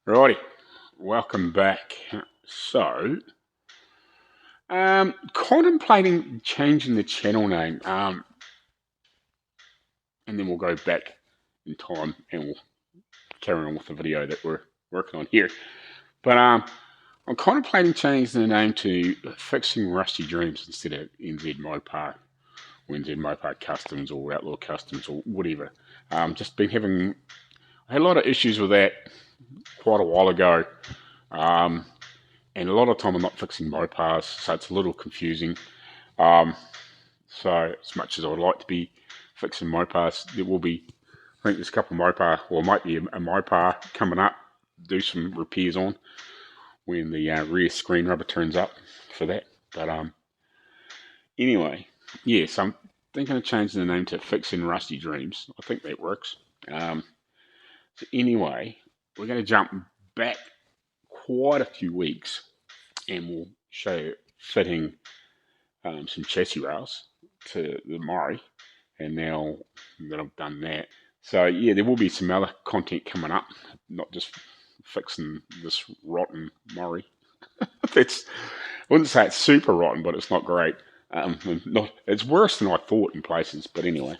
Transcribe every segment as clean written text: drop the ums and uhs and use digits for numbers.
Righty, welcome back. So, contemplating changing the channel name, and then we'll go back in time and we'll carry on with the video that we're working on here. But I'm contemplating changing the name to Fixing Rusty Dreams instead of NZ Mopar or NZ Mopar Customs or Outlaw Customs or whatever. Just been having I had a lot of issues with that quite a while ago. And a lot of time I'm not fixing Mopars, so it's a little confusing. So as much as I would like to be fixing Mopars, there will be, I think there's a couple of Mopar, or might be a Mopar coming up, do some repairs on when the rear screen rubber turns up for that. But anyway, yeah, so I'm thinking of changing the name to Fixing Rusty Dreams. I think that works. So anyway, we're going to jump back quite a few weeks and we'll show you fitting some chassis rails to the Morry. And now that I've done that, so yeah, there will be some other content coming up, not just fixing this rotten Morry. I wouldn't say it's super rotten, but it's not great. It's worse than I thought in places, but anyway.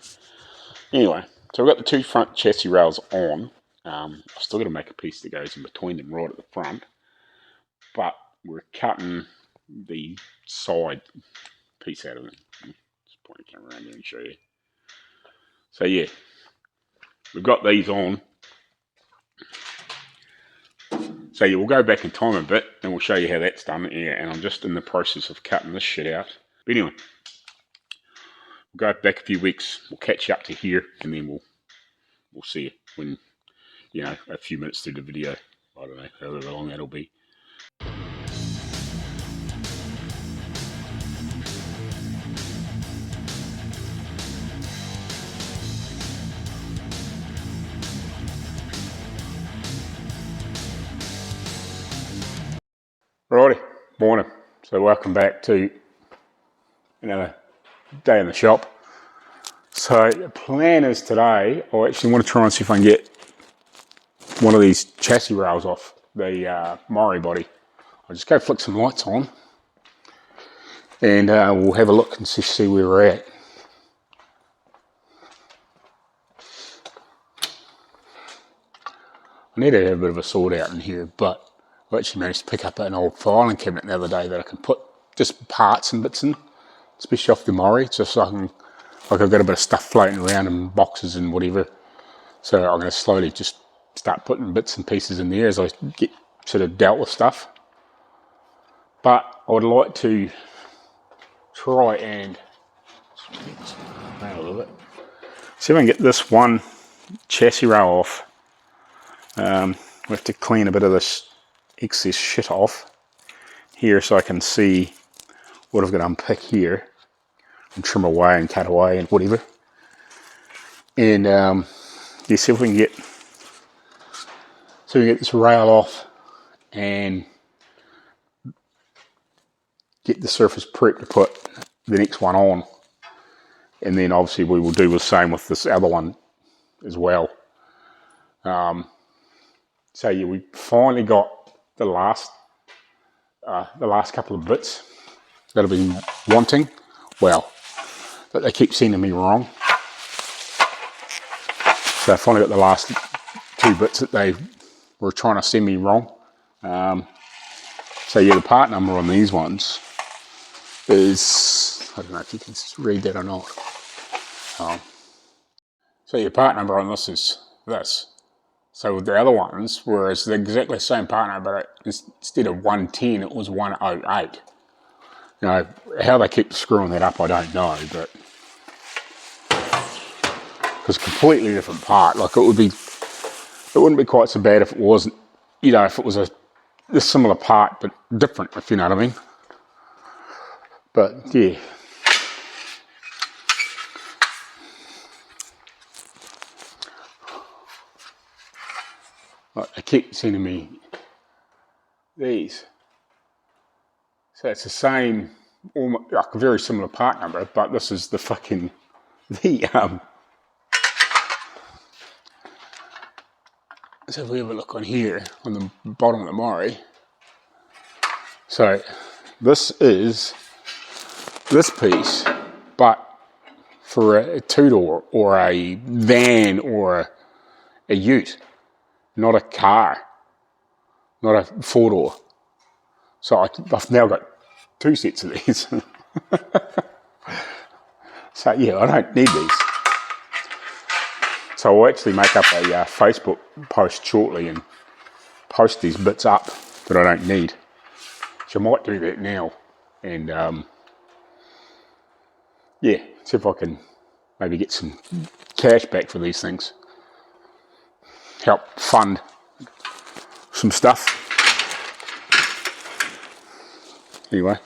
So we've got the two front chassis rails on. I've still got to make a piece that goes in between them right at the front, but we're cutting the side piece out of it. Just point the camera around there and show you. So yeah, we've got these on. So yeah, we'll go back in time a bit and we'll show you how that's done. Yeah, and I'm just in the process of cutting this shit out. But anyway, we'll go back a few weeks. We'll catch you up to here, and then we'll see you when, you know, a few minutes through the video. I don't know however long that'll be. Righty, morning. So welcome back to another day in the shop. So the plan is today, I actually want to try and see if I can get one of these chassis rails off the Morry body. I'll just go flick some lights on and we'll have a look and see where we're at. I need to have a bit of a sort out in here, but I actually managed to pick up an old filing cabinet the other day that I can put just parts and bits in, especially off the Morry, just so I can, like, I've got a bit of stuff floating around in boxes and whatever. So I'm going to slowly just start putting bits and pieces in there as I get sort of dealt with stuff. But I would like to try and see if I can get this one chassis rail off. We have to clean a bit of this excess shit off here so I can see what I've got to unpick here and trim away and cut away and whatever. And yeah, see if we can get this rail off and get the surface prepped to put the next one on. And then obviously we will do the same with this other one as well. So yeah, we finally got the last couple of bits that I've been wanting. Well, but they keep sending me wrong. So I finally got the last two bits that they were trying to send me wrong. So yeah, the part number on these ones is, I don't know if you can read that or not. So your part number on this is this. So with the other ones, whereas the exactly same part number, but instead of 110, it was 108. You know, how they keep screwing that up, I don't know, but it's a completely different part. Like, it wouldn't be quite so bad if it wasn't, you know, if it was a similar part, but different, if you know what I mean. But yeah. Like, they keep sending me these. So it's the same, almost, like a very similar part number, but this is the fucking, So if we have a look on here, on the bottom of the Morry, so this is this piece, but for a two-door or a van or a ute, not a car, not a four-door. So I've now got two sets of these. So yeah, I don't need these. So I'll actually make up a Facebook post shortly and post these bits up that I don't need. So I might do that now, and yeah, see if I can maybe get some cash back for these things. Help fund some stuff. Anyway,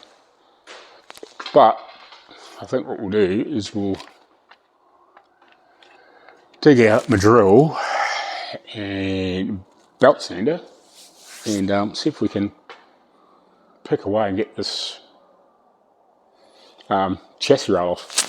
but I think what we'll do is we'll dig out my drill and belt sander and see if we can pick away and get this chassis rail off.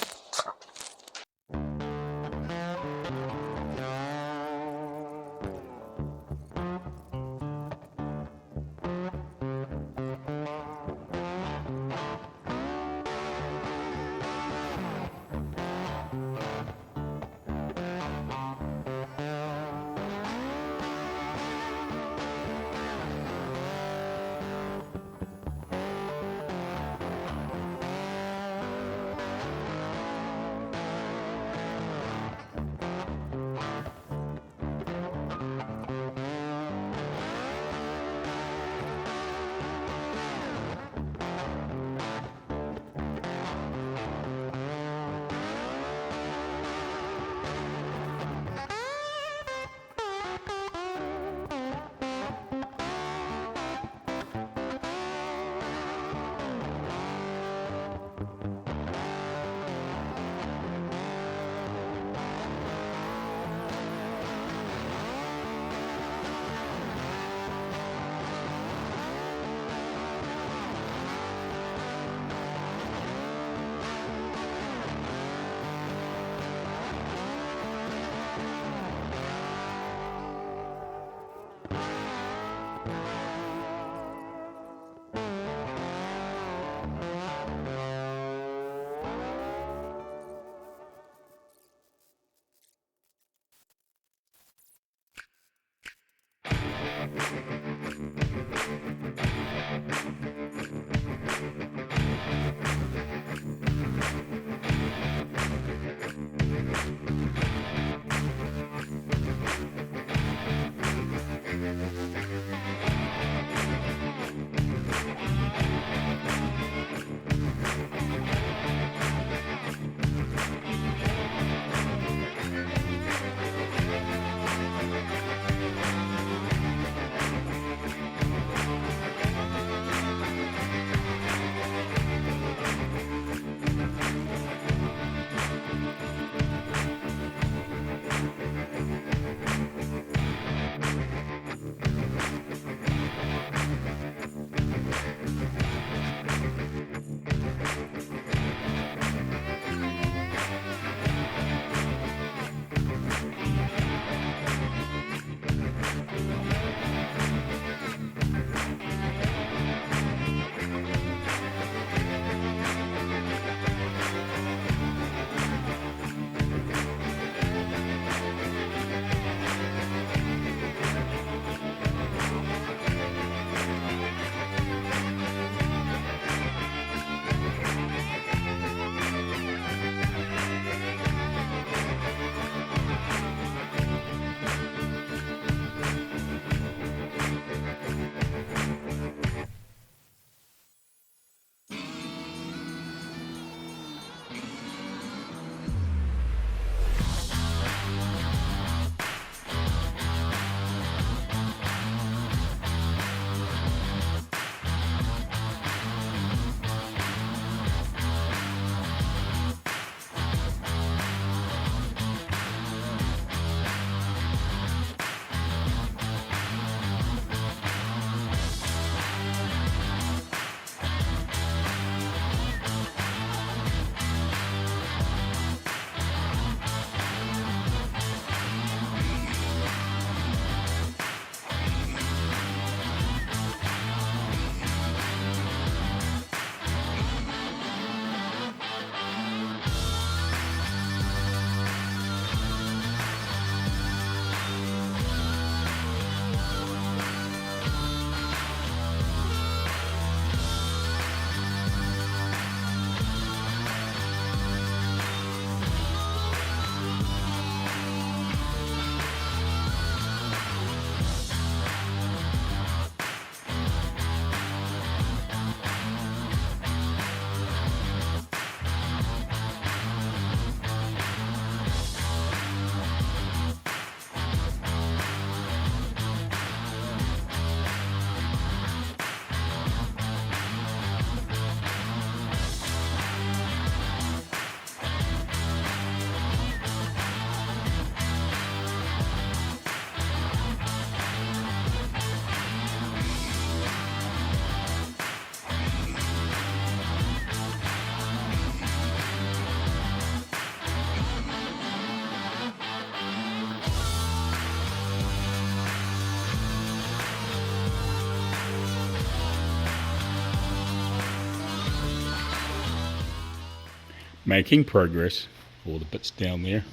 making progress. All the bits down there,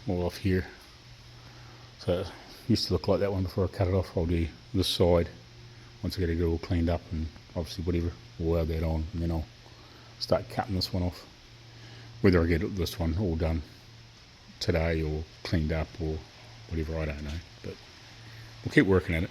all off here. So it used to look like that one before I cut it off. I'll do this side once I get it all cleaned up, and obviously whatever, we'll weld that on, and then I'll start cutting this one off. Whether I get this one all done today or cleaned up or whatever, I don't know, but we'll keep working at it.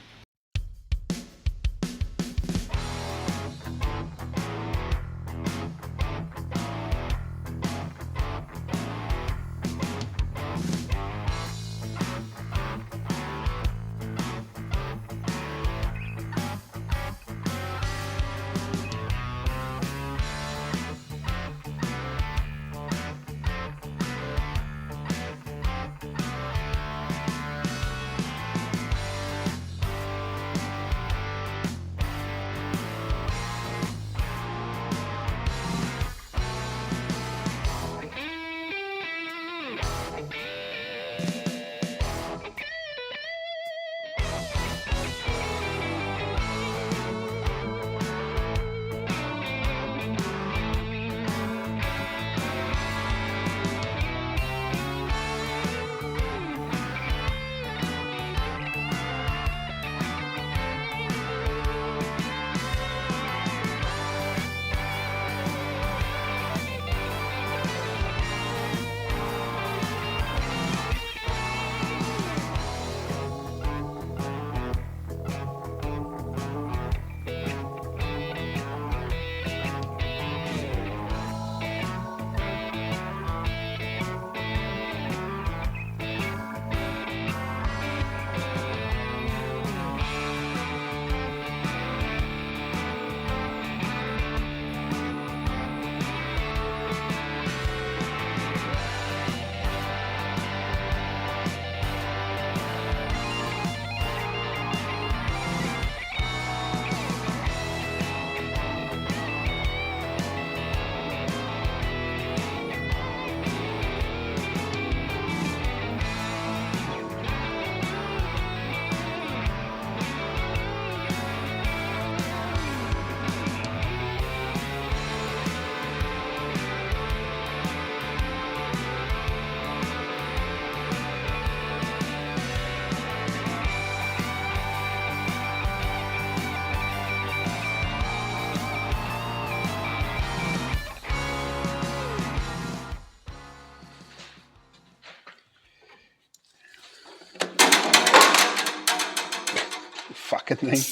Fucking thing.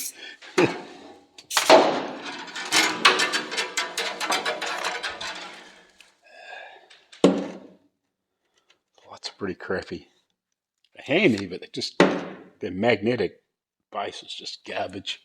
Lots pretty crappy. They're handy, but their magnetic base is just garbage.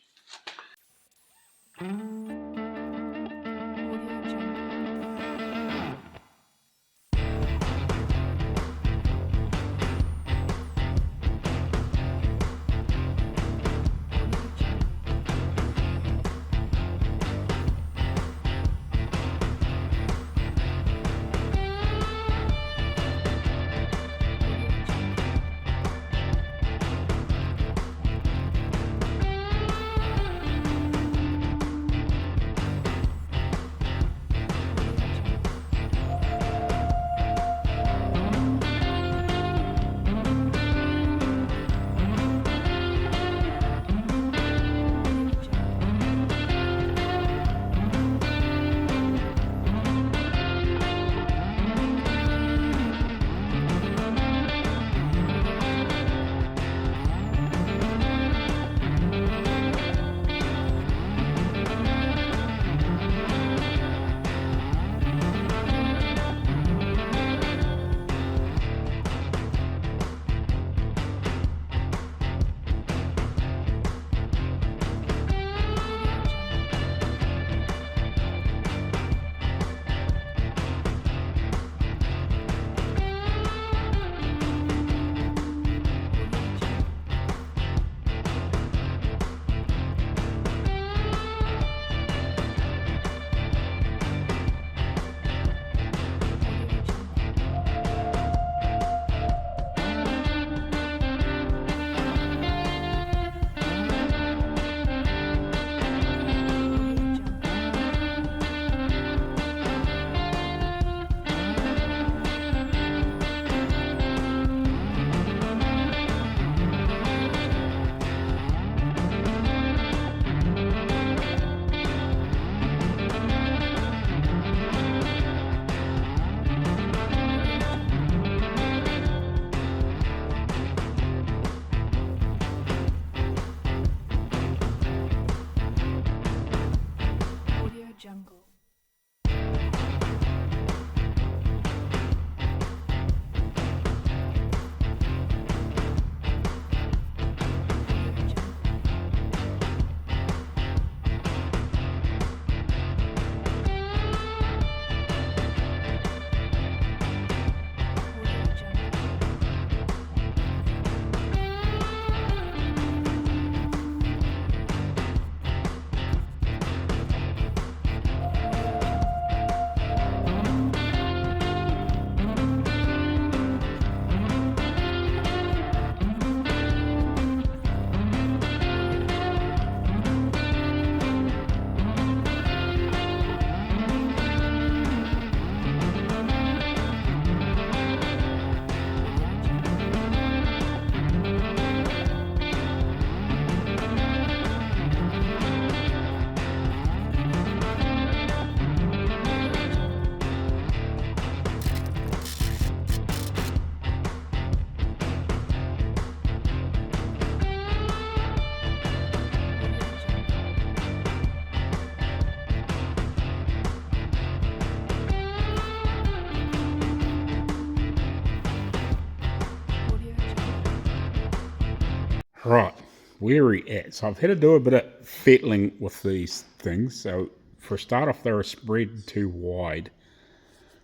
Right, where are we at? So I've had to do a bit of fettling with these things. So for a start off, they were spread too wide.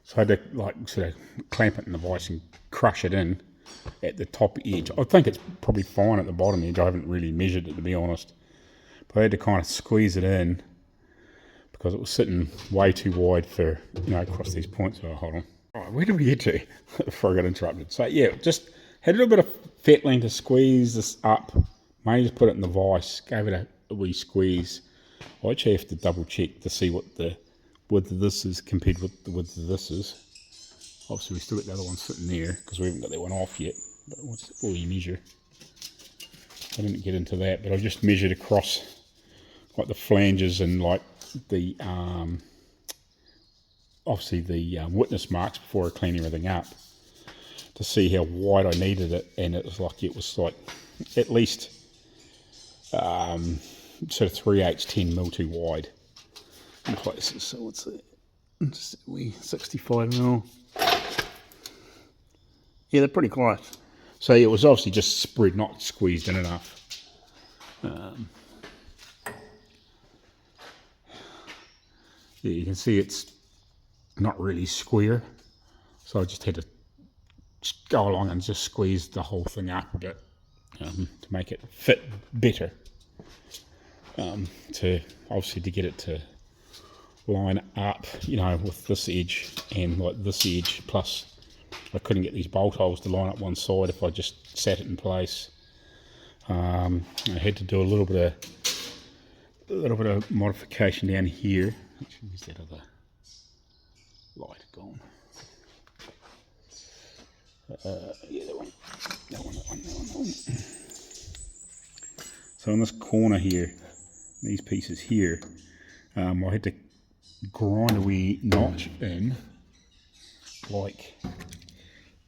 So I had to like sort of clamp it in the vise and crush it in at the top edge. I think it's probably fine at the bottom edge. I haven't really measured it, to be honest. But I had to kind of squeeze it in because it was sitting way too wide for, you know, across these points. Oh, hold on. Right, where did we get to before I got interrupted? So yeah, just had a little bit of fettling to squeeze this up. Mainly just put it in the vise, gave it a wee squeeze. I actually have to double check to see what the width of this is compared with the width of this is. Obviously we still got the other one sitting there because we haven't got that one off yet. But what's all you measure? I didn't get into that, but I just measured across like the flanges and like the obviously the witness marks before I clean everything up to see how wide I needed it, and it was like at least sort of 3/8 10 mil too wide in places. So what's that? Just 65 mil. Yeah, they're pretty close. So it was obviously just spread, not squeezed in enough. Yeah, you can see it's not really square, so I just had to go along and just squeeze the whole thing up a bit to make it fit better. To obviously to get it to line up, you know, with this edge and like this edge. Plus, I couldn't get these bolt holes to line up one side if I just sat it in place. I had to do a little bit of modification down here. Actually, where's that other light gone? Yeah, that one. So in this corner here, these pieces here, I had to grind a wee notch in, like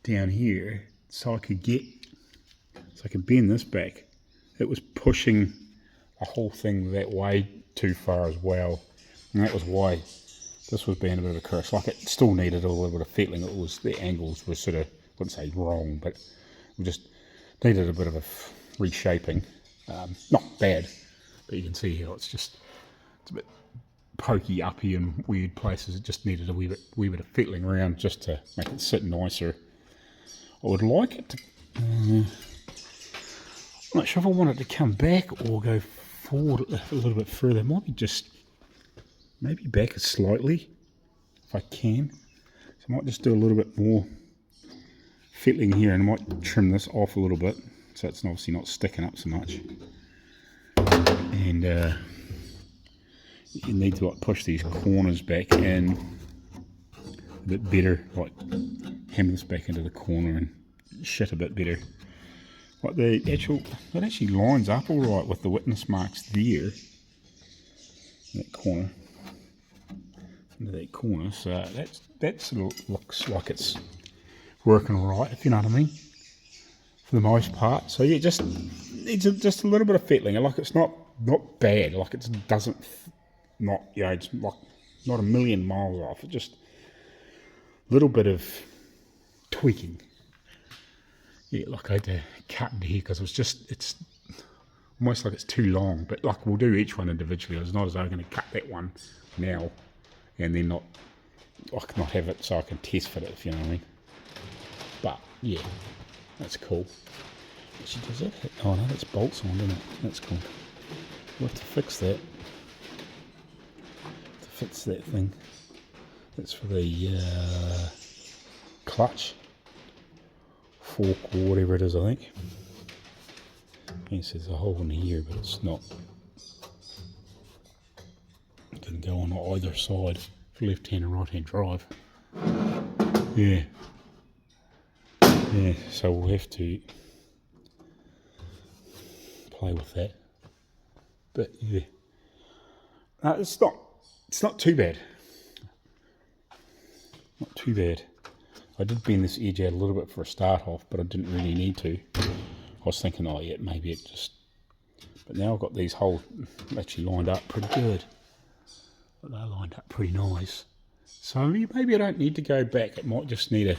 down here, so I could bend this back. It was pushing the whole thing that way too far as well, and that was why this was being a bit of a curse. Like, it still needed a little bit of fettling. It was, the angles were sort of, I wouldn't say wrong, but we just needed a bit of a reshaping. Not bad, but you can see how it's a bit pokey uppy in weird places. It just needed a wee bit of fettling around just to make it sit nicer. I would like it to, I'm not sure if I want it to come back or go forward a little bit further. It might be just maybe back slightly if I can. So I might just do a little bit more fettling here, and I might trim this off a little bit so it's obviously not sticking up so much. And you need to like push these corners back in a bit better, like hammer this back into the corner and shit a bit better. Like it actually lines up all right with the witness marks there, that corner, into that corner. So that sort of looks like it's working all right, if you know what I mean, for the most part. So yeah, just needs just a little bit of fettling. Like, it's not bad. Like, it doesn't, not, you know, it's like not a million miles off. It's just a little bit of tweaking. Yeah, like I had to cut into here because it's almost like it's too long. But like, we'll do each one individually. It's not as though I'm going to cut that one now and then not have it so I can test fit it, if you know what I mean. But yeah, that's cool. Actually, does that hit? Oh no, that's bolts on, doesn't it? That's cool. We'll have to fix that. To fix that thing. That's for the clutch. Fork or whatever it is, I think. Yes, there's a hole in here, but it's not. It can go on either side for left hand and right hand drive. Yeah. Yeah, so we'll have to play with that. But yeah. No, it's not too bad. Not too bad. I did bend this edge out a little bit for a start off, but I didn't really need to. I was thinking, oh yeah, maybe it just... But now I've got these holes actually lined up pretty good. But they're lined up pretty nice. So maybe I don't need to go back. It might just need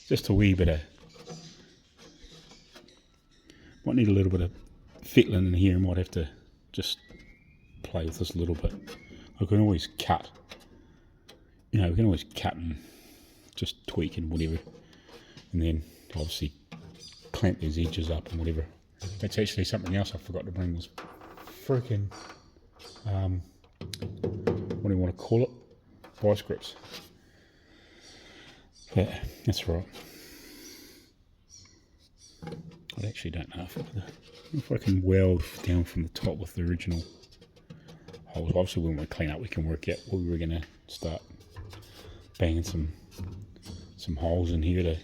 just a wee bit of... Might need a little bit of fettling in here. Might have to just play with this a little bit. I can always cut. You know, we can always cut and just tweak and whatever. And then obviously clamp these edges up and whatever. That's actually something else I forgot to bring, was freaking, what do you want to call it? Vice grips. But that's right. I actually don't know if I can weld down from the top with the original holes. Obviously when we clean up we can work out where we're going to start banging some holes in here to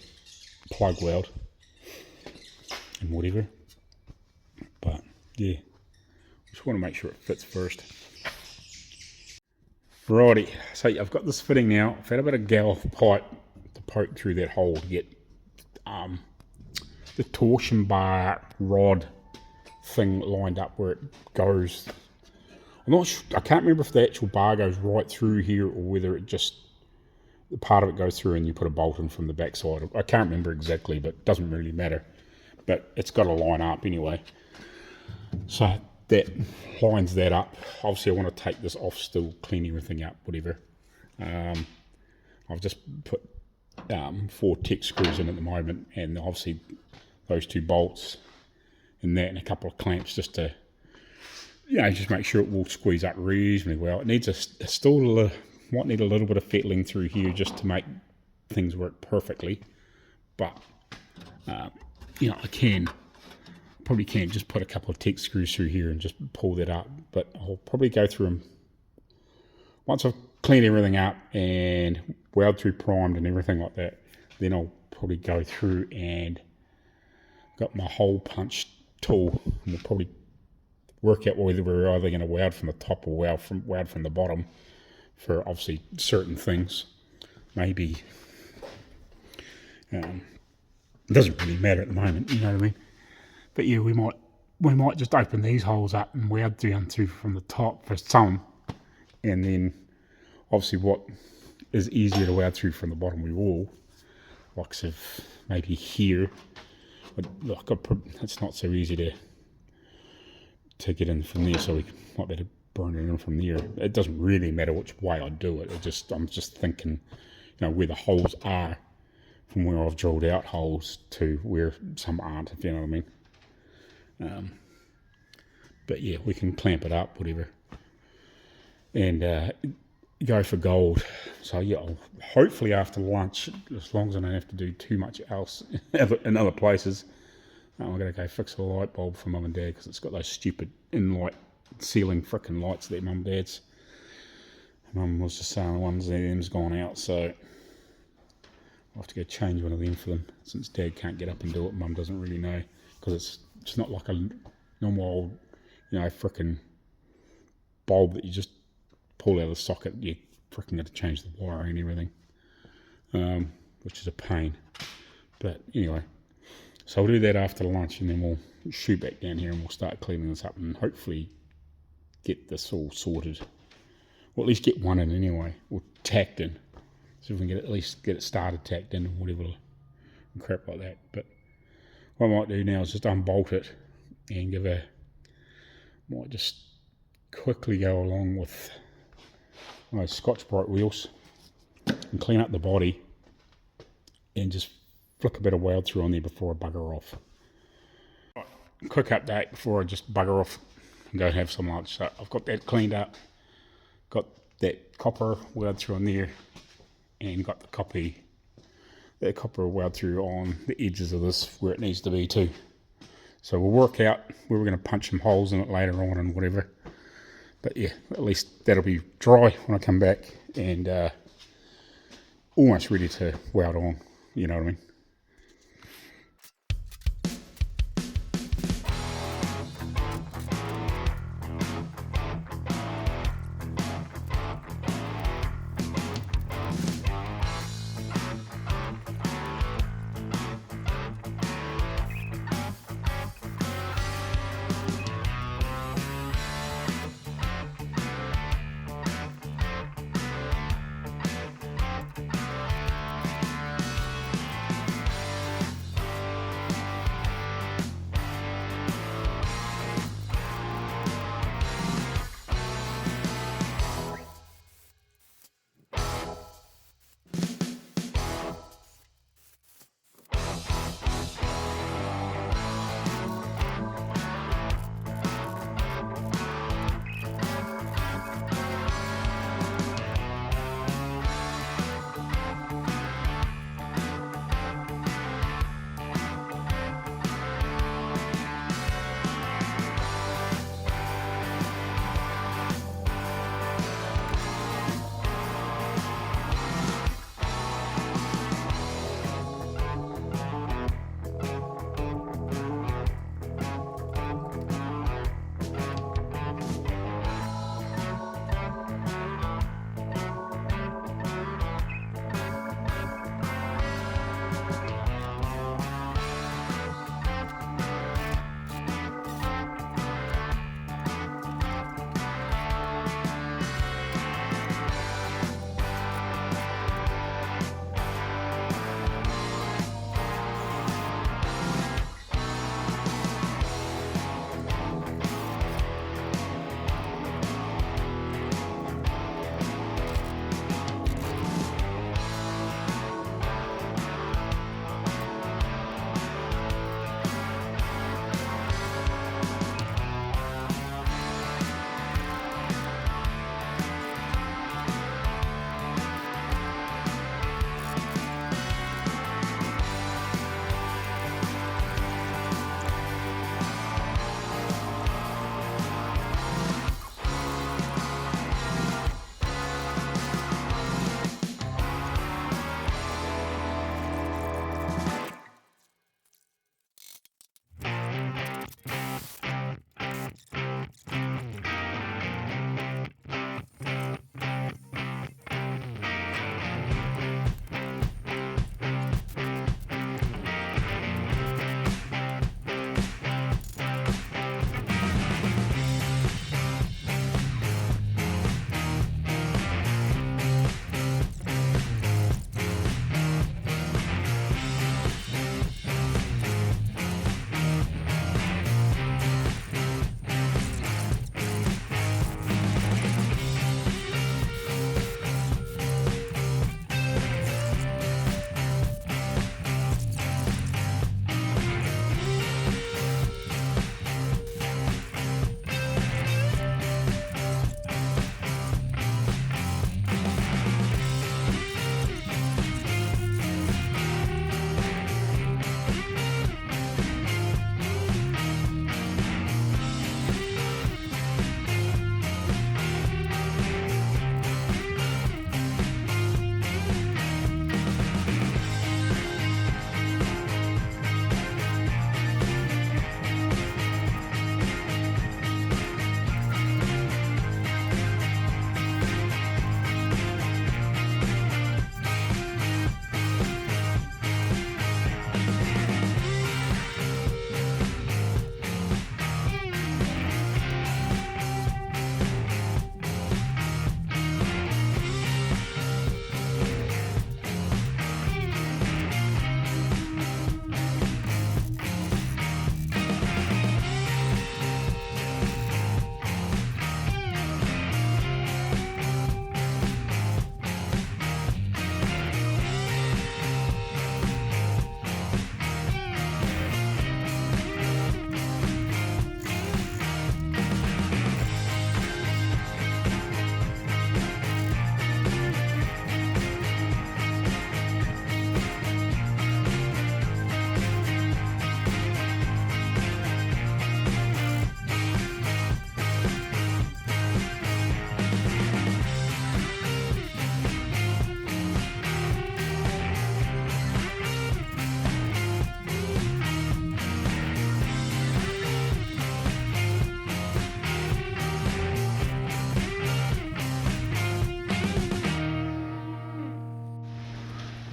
plug weld and whatever. But yeah, just want to make sure it fits first. Righty, so I've got this fitting now. I've had a bit of gal pipe to poke through that hole to get the torsion bar rod thing lined up where it goes. I'm not sure, I can't remember if the actual bar goes right through here or whether it just, the part of it goes through and you put a bolt in from the backside. I can't remember exactly, but it doesn't really matter. But it's got to line up anyway. So that lines that up. Obviously I want to take this off still, clean everything up, whatever. I've just put 4 Tech screws in at the moment, and obviously those 2 bolts and that and a couple of clamps just to, you know, just make sure it will squeeze up reasonably well. It needs might need a little bit of fettling through here just to make things work perfectly, but you know, probably can just put a couple of Tech screws through here and just pull that up. But I'll probably go through them once I've cleaned everything up and weld through primed and everything like that. Then I'll probably go through and got my hole punch tool, and we'll probably work out whether we're either going to weld from the top or weld from the bottom for obviously certain things. Maybe it doesn't really matter at the moment, you know what I mean. But yeah, we might just open these holes up and weld down through from the top for some, and then obviously what is easier to weld through from the bottom we will, like so maybe here. Like it's not so easy to get in from there, so we might be able to burn it in from there. It doesn't really matter which way I do it. I'm just thinking, you know, where the holes are from where I've drilled out holes to where some aren't, if you know what I mean. But yeah, we can clamp it up, whatever, and go for gold. So yeah, hopefully after lunch, as long as I don't have to do too much else in other places, I'm going to go fix a light bulb for Mum and Dad, because it's got those stupid in-light ceiling frickin' lights that Mum and Dad's. Mum was just saying one's them's gone out, so I'll have to go change one of them for them, since Dad can't get up and do it. Mum doesn't really know, because it's not like a normal old, you know, frickin' bulb that you just pull out of the socket. You frickin' got to change the wiring and everything, which is a pain. But anyway, so we'll do that after lunch, and then we'll shoot back down here and we'll start cleaning this up and hopefully get this all sorted, or at least get one in anyway, or tacked in. So if we can at least get it started, tacked in, and whatever, and crap like that. But what I might do now is just unbolt it and might just quickly go along with my Scotch-Brite wheels and clean up the body and just flick a bit of weld through on there before I bugger off. Right, quick update before I just bugger off and go have some lunch. So I've got that cleaned up, got that copper weld through on there, and got that copper weld through on the edges of this where it needs to be too. So we'll work out where we're going to punch some holes in it later on and whatever. But yeah, at least that'll be dry when I come back and almost ready to weld on, you know what I mean.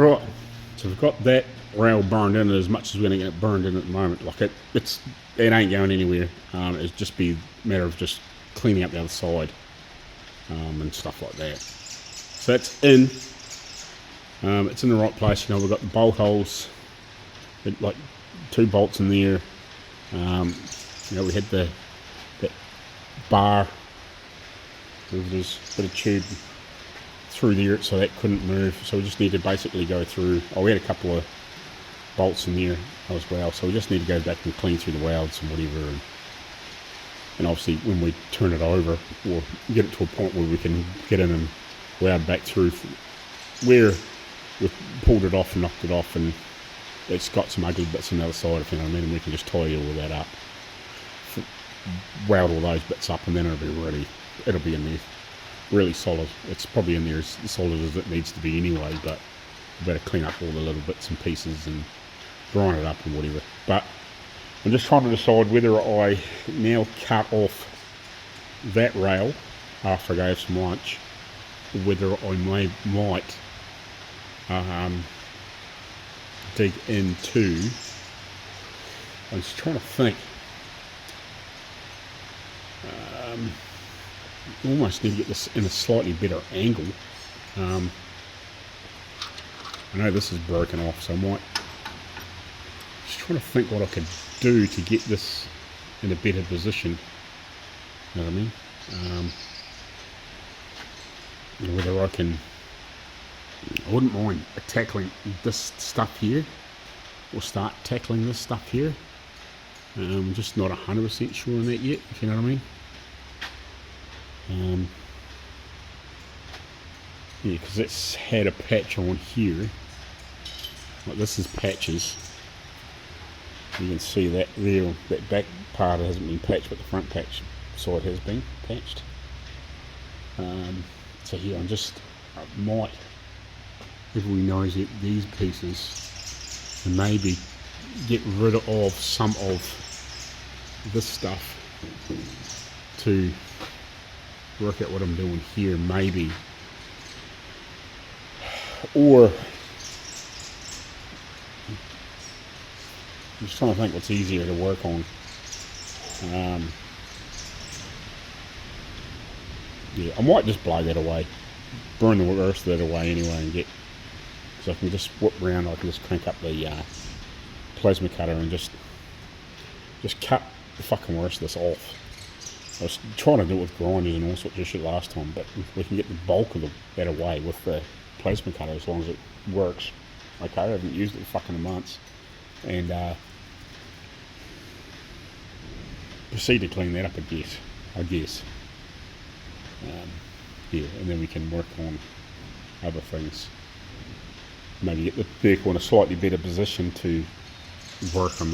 Right, so we've got that rail burned in as much as we're going to get it burned in at the moment. Like it ain't going anywhere. It'll just be a matter of just cleaning up the other side and stuff like that. So that's in. It's in the right place. You know, we've got the bolt holes, like 2 bolts in there. You know, we had that bar. There's a bit of tube through there, so that couldn't move. So we just need to basically go through. Oh, we had a couple of bolts in there as well. So we just need to go back and clean through the welds and whatever. And obviously, when we turn it over, we'll get it to a point where we can get in and weld back through where we've pulled it off and knocked it off, and it's got some ugly bits on the other side, if you know what I mean, and we can just tie all of that up, weld all those bits up, and then it'll be in there really solid. It's probably in there as solid as it needs to be anyway, but we better clean up all the little bits and pieces and grind it up and whatever. But I'm just trying to decide whether I now cut off that rail after I go have some lunch, or whether I might dig into. I was trying to think. Almost need to get this in a slightly better angle. I know this is broken off, so I might just trying to think what I could do to get this in a better position. You know what I mean? Whether I wouldn't mind tackling this stuff here, or start tackling this stuff here. I'm just not 100% sure on that yet, if you know what I mean. Yeah, because it's had a patch on here. Like this is patches. You can see that there, that back part hasn't been patched, but the front patch side has been patched. So here I might, if we nose it, these pieces, and maybe get rid of some of this stuff to work out what I'm doing here, maybe. Or I'm just trying to think what's easier to work on. Yeah, I might just blow that away, burn the rest of that away anyway, and get, so I can just whip around. I can just crank up the plasma cutter and just cut the fucking rest of this off. I was trying to do it with grinders and all sorts of shit last time, but we can get the bulk of that away with the plasma cutter as long as it works. Okay, I haven't used it in fucking months, and proceed to clean that up, I guess. Yeah, and then we can work on other things. Maybe get the vehicle in a slightly better position to work on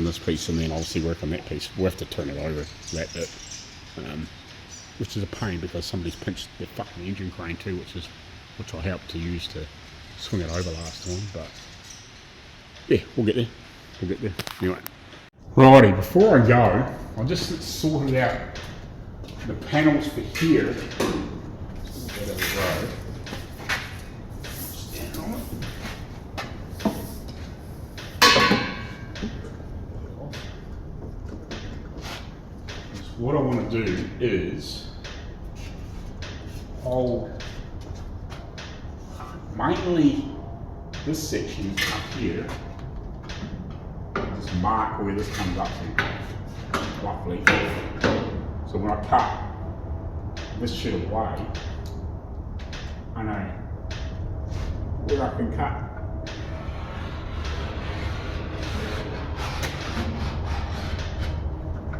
this piece, and then obviously work on that piece. We'll have to turn it over that bit, which is a pain because somebody's pinched the fucking engine crane too, which I helped to use to swing it over last time. But yeah, we'll get there. Anyway, righty, before I go, I just sorted out the panels for here. Out of the road. Stand on it. What I want to do is hold mainly this section up here. Just mark where this comes up to, roughly. So when I cut this shit away, I know where I can cut.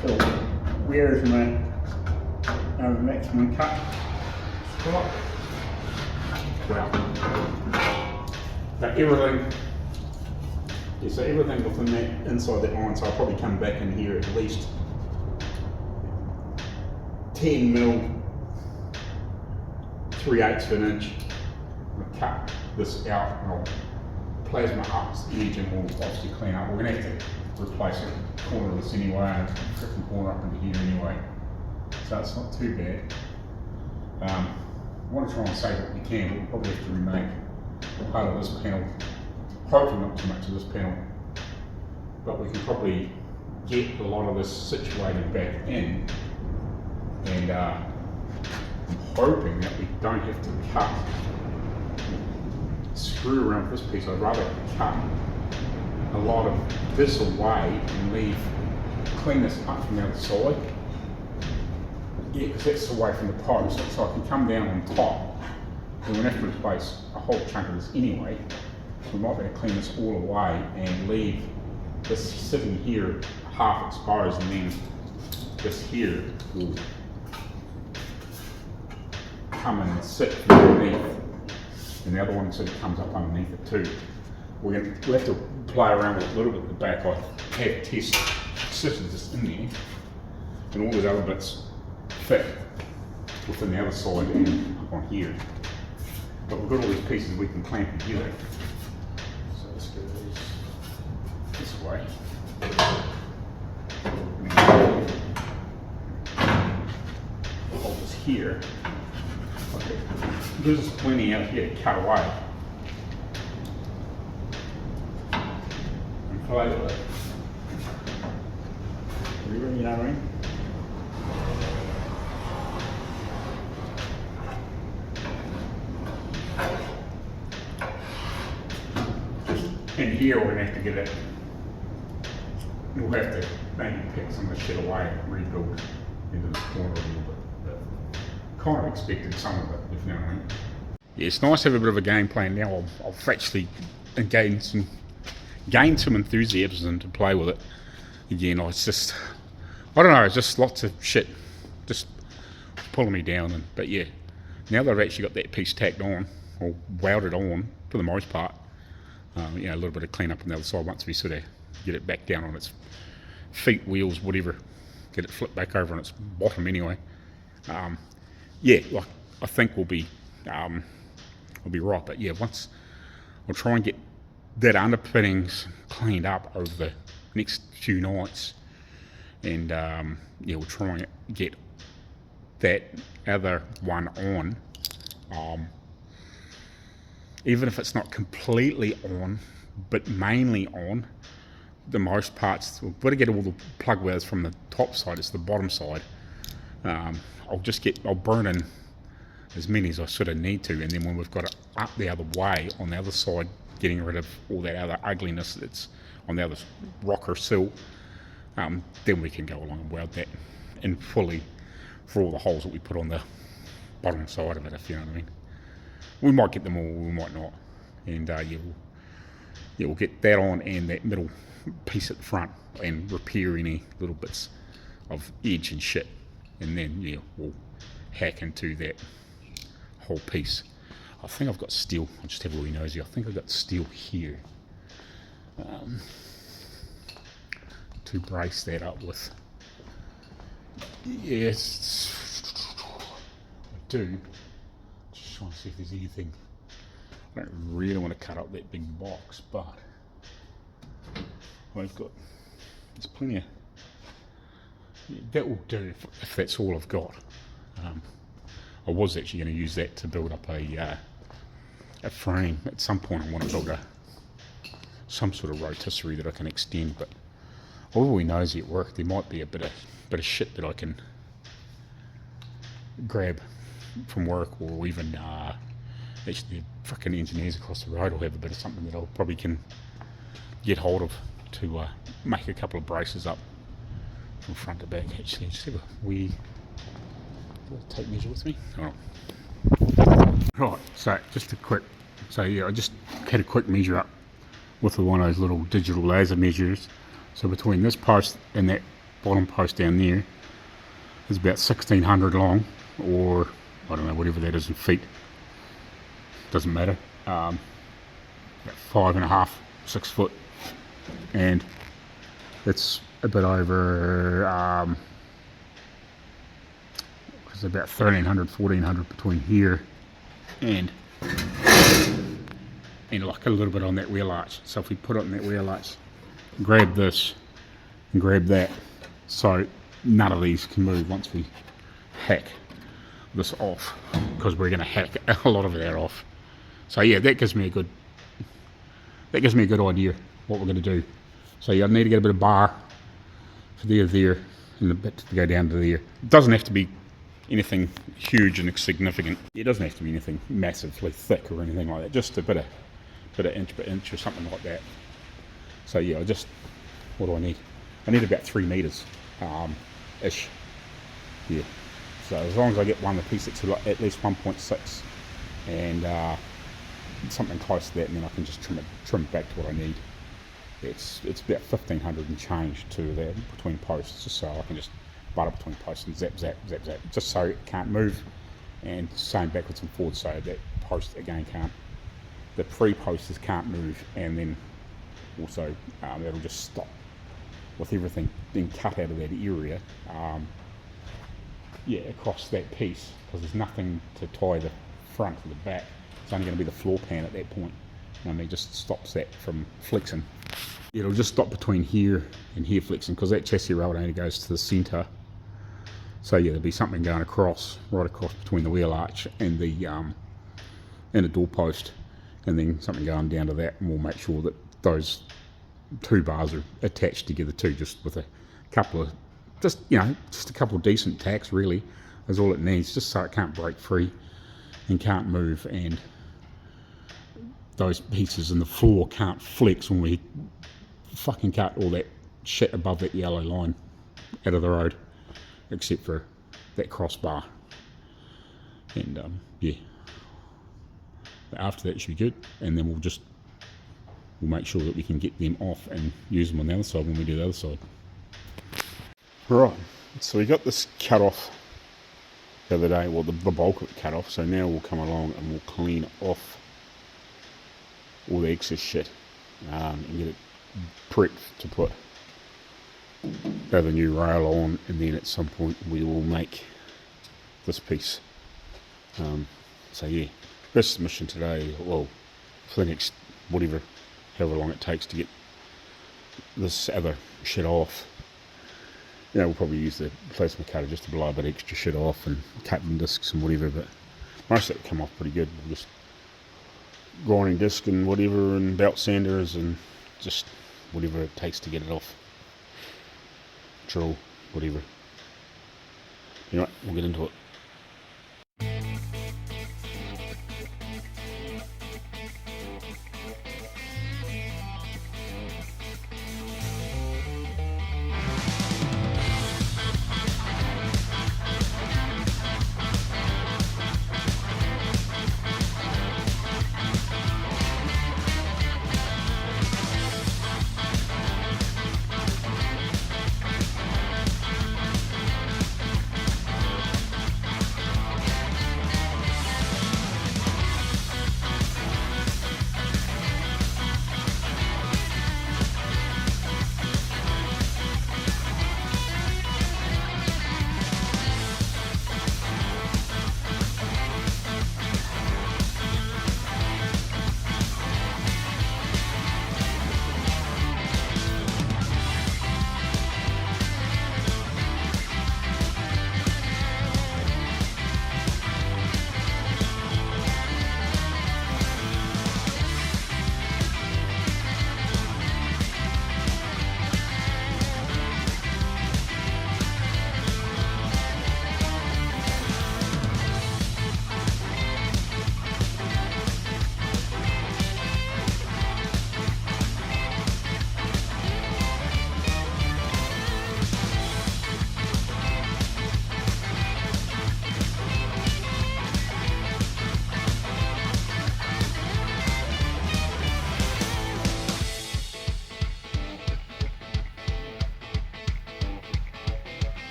So where is my maximum cut spot? Well, but everything, yeah, so everything within that, inside that line, so I'll probably come back in here at least 10 mil, 3/8 of an inch. I'll cut this out and I'll plasma up the edge and we'll obviously clean up. We're going to have to replace a corner of this anyway, and a different corner up into here anyway, so it's not too bad. want to try and save what we can, but we'll probably have to remake part of this panel. Hopefully not too much of this panel, but we can probably get a lot of this situated back in, and I'm hoping that we don't have to cut, screw around with this piece. I'd rather cut a lot of this away and clean this up from the other side. Yeah, because that's away from the post, so I can come down on top. We won't have to replace a whole chunk of this anyway. We might be able to clean this all away and leave this sitting here half exposed, and then this here will come and sit underneath, and the other one sort of comes up underneath it too. We'll have to play around with it a little bit at the back. I have test sitting this in there, and all those other bits fit within the other side and up on here. But we've got all these pieces we can clamp together. So this goes this way. Hold this here. Okay. There's plenty out here to cut away and play with it. You know what I mean? And here we're going to have to get it, we'll have to maybe pick some of the shit away and rebuild into this corner a little bit. But kind of expected some of it, if you know what I mean. Yeah, it's nice to have a bit of a game plan now. I've actually gained some enthusiasm to play with it again. I don't know, it's just lots of shit just pulling me down. But yeah, now that I've actually got that piece tacked on, or welded on for the most part, you know, a little bit of clean up on the other side once we sort of get it back down on its feet, wheels, whatever, get it flipped back over on its bottom anyway. Yeah, like, I think we'll be right. But yeah, once we'll try and get that underpinnings cleaned up over the next few nights, and yeah, we'll try and get that other one on. Even if it's not completely on, but mainly on, the most parts, we've got to get all the plug wires from the top side, it's the bottom side. I'll burn in as many as I sort of need to, and then when we've got it up the other way on the other side, getting rid of all that other ugliness that's on the other rocker sill, then we can go along and weld that in fully for all the holes that we put on the bottom side of it, if you know what I mean. We might get them all, we might not, and yeah, we'll get that on and that middle piece at the front and repair any little bits of edge and shit, and then yeah, we'll hack into that whole piece. I think I've got steel, I'll just have a wee nosy, I think I've got steel here to brace that up with. Yes, I do. Just trying to see if there's anything. I don't really want to cut up that big box, but there's plenty of, that will do if that's all I've got. I was actually going to use that to build up a frame. At some point I want to build some sort of rotisserie that I can extend, but all we know is at work there might be a bit of shit that I can grab from work, or even actually the frickin' engineers across the road will have a bit of something that I probably can get hold of to make a couple of braces up from front to back. Actually, just have a wee tape measure with me. Oh. Right, so yeah, I just had a quick measure up with one of those little digital laser measures. So between this post and that bottom post down there is about 1600 long, or I don't know, whatever that is in feet, doesn't matter. About 5.5, 6 foot, and it's a bit over it's about 1300, 1400 between here and like a little bit on that wheel arch. So if we put it on that wheel arch, grab this and grab that, so none of these can move once we hack this off, because we're going to hack a lot of that off. So yeah, that gives me a good idea what we're going to do. So yeah, I need to get a bit of bar for there, and a bit to go down to there. It doesn't have to be anything huge and significant. It doesn't have to be anything massively thick or anything like that. Just a bit of inch by inch or something like that. So yeah, what do I need? I need about 3 meters, ish. Yeah. So as long as I get one piece that's at least 1.6 and something close to that, and then I can just trim back to what I need. It's about 1,500 and change to there between posts, just so I can just butt up between posts and zap, just so it can't move, and same backwards and forwards, so that post again can't. The pre-posters can't move, and then also that'll just stop with everything being cut out of that area. Yeah, across that piece, because there's nothing to tie the front to the back. It's only going to be the floor pan at that point. And it just stops that from flexing. It'll just stop between here and here flexing, because that chassis rail only goes to the centre. So yeah, there'll be something going across, right across between the wheel arch and the doorpost, and then something going down to that, and we'll make sure that those 2 bars are attached together too, just with a couple of, just a couple of decent tacks really, is all it needs, just so it can't break free and can't move, and those pieces in the floor can't flex when we fucking cut all that shit above that yellow line out of the road, except for that crossbar. And yeah, after that it should be good, and then we'll make sure that we can get them off and use them on the other side when we do the other side. Right, so we got this cut off the other day, well the bulk of it cut off, so now we'll come along and we'll clean off all the excess shit and get it prepped to put the new rail on, and then at some point we will make this piece. So yeah, that's the mission today, well for the next however long it takes to get this other shit off. We'll probably use the plasma cutter just to blow a bit extra shit off and cutting discs and whatever, but most of it will come off pretty good. We'll just grinding disc and whatever, and belt sanders, and just whatever it takes to get it off. Drill, whatever. Anyway, we'll get into it.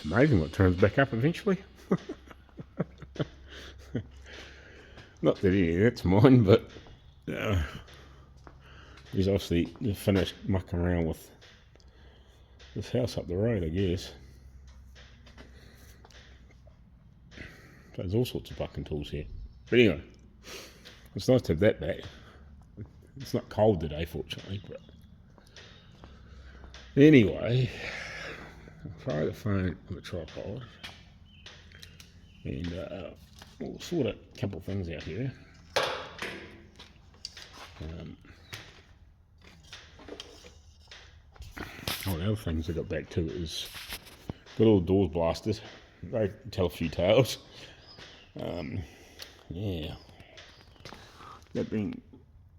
amazing what turns back up eventually. Not that any of that's mine, but he's obviously finished mucking around with this house up the road, I guess. So there's all sorts of bucking tools here. But anyway, it's nice to have that back. It's not cold today, fortunately. But anyway, I'll try the phone on the tripod, and we'll sort a couple of things out here. The other things I got back to is got all the doors blasted. They tell a few tales. Yeah, they've been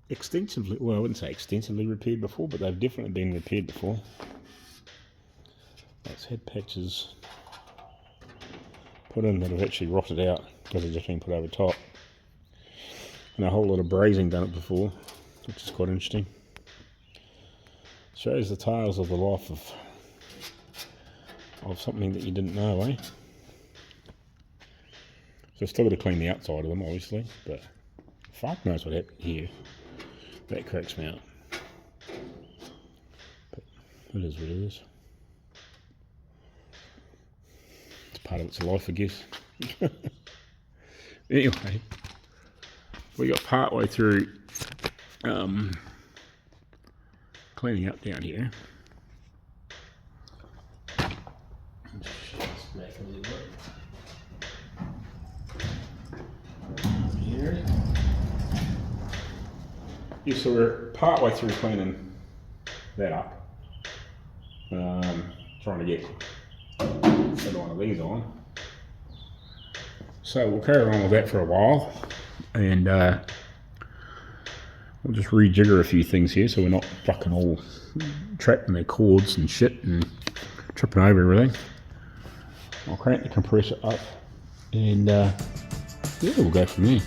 extensively, well, I wouldn't say extensively repaired before, but they've definitely been repaired before. It's had patches put in that have actually rotted out because they've just been put over top, and a whole lot of brazing done it before, which is quite interesting. Shows the tales of the life of something that you didn't know, eh? So still got to clean the outside of them, obviously, but fuck knows what happened here. That cracks me out. But it is what it is. It's part of its life, I guess. Anyway, we got part way through cleaning up down here. Yeah, so we're part way through cleaning that up. Trying to get another one of these on. So we'll carry on with that for a while, and we'll just rejigger a few things here so we're not fucking all trapped in their cords and shit and tripping over everything. I'll crank the compressor up, and yeah, we'll go from there.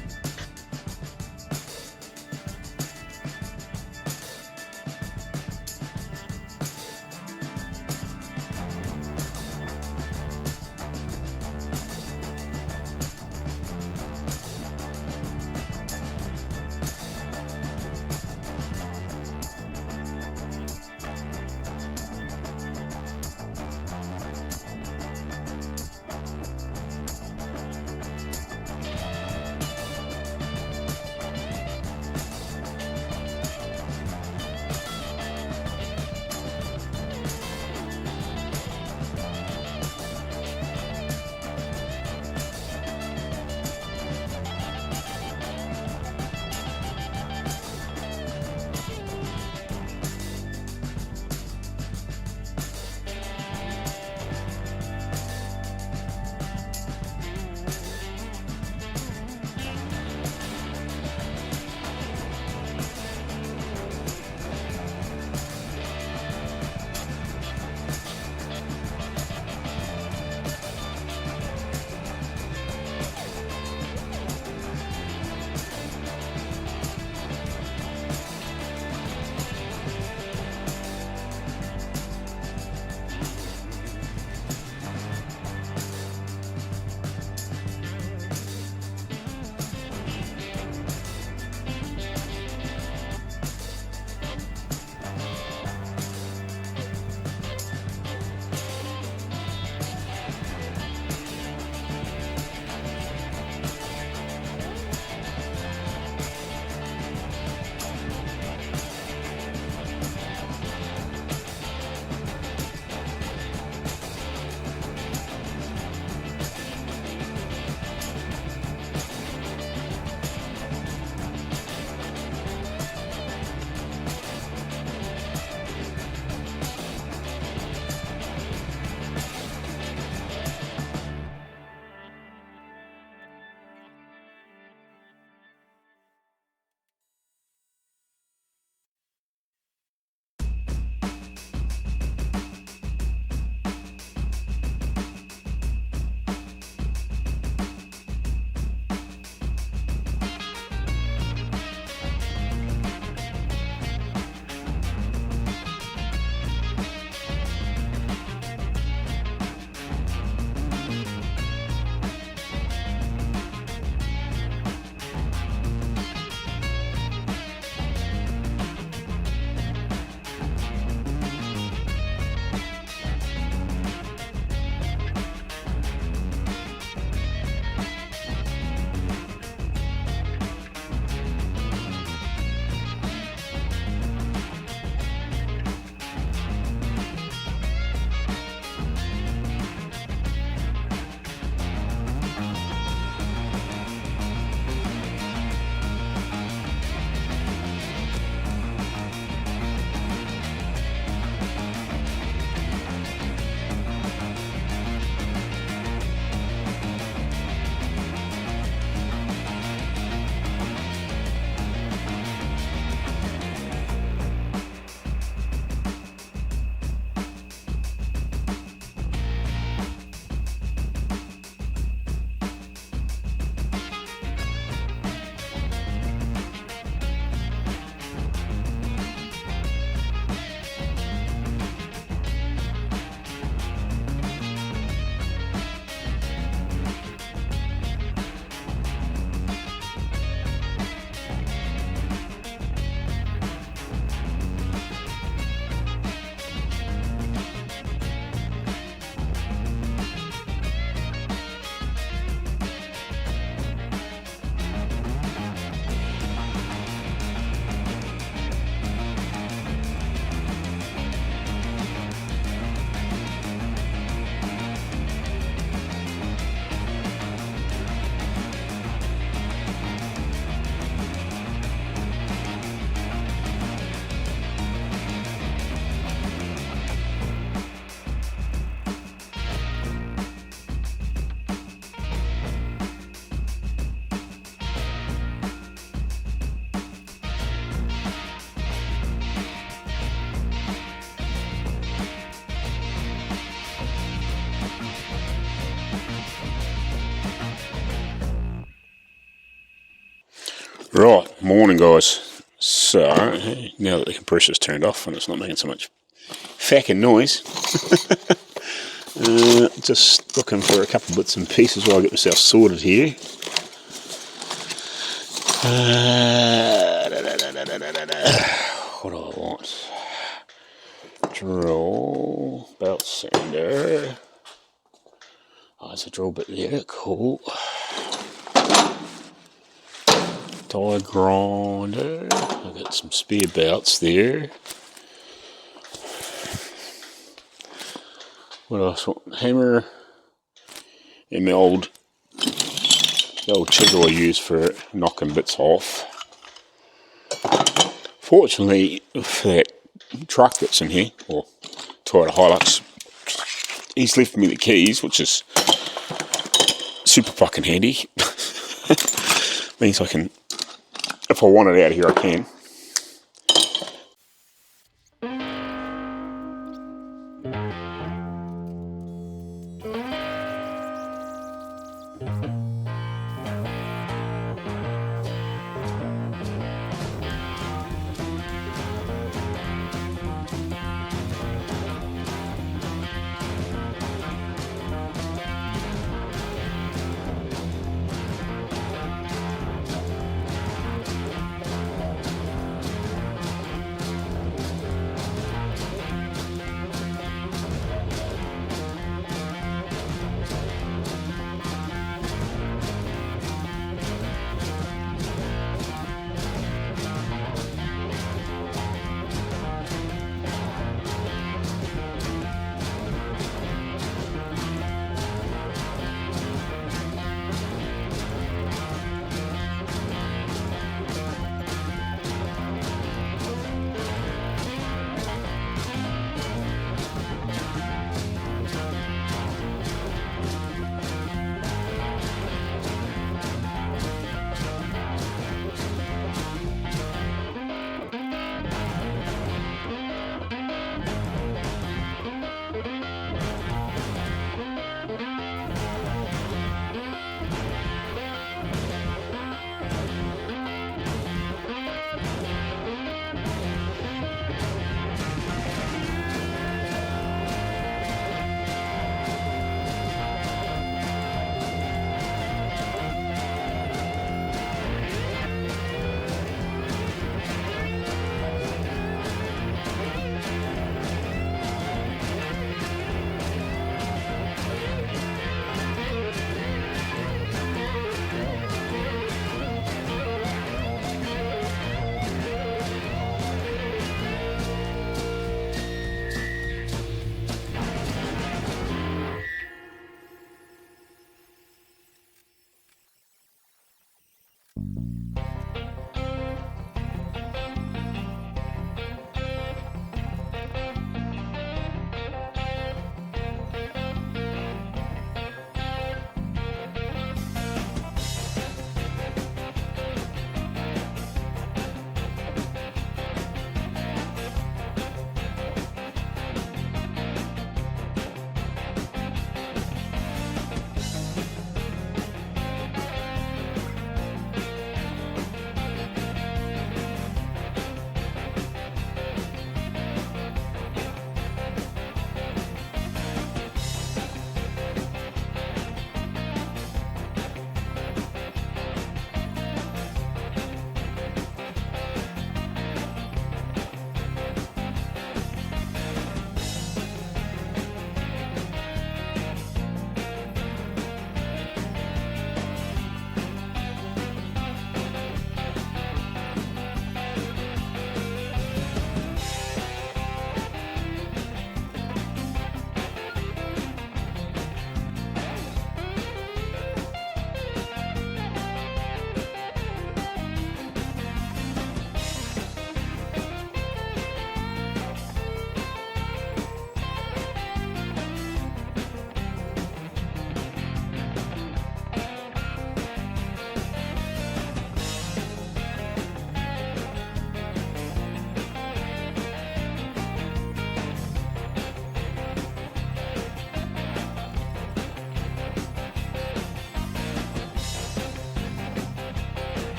Right, morning guys. So, now that the compressor's turned off and it's not making so much fucking noise, just looking for a couple of bits and pieces while I get myself sorted here. What do I want? Drill, belt sander. Oh, there's a drill bit there, cool. Die grinder. I've got some spare belts there. What else? Hammer. And the old chisel I use for knocking bits off. Fortunately, for that truck that's in here, or Toyota Hilux, he's left me the keys, which is super fucking handy. Means I can, if I want it out of here, I can.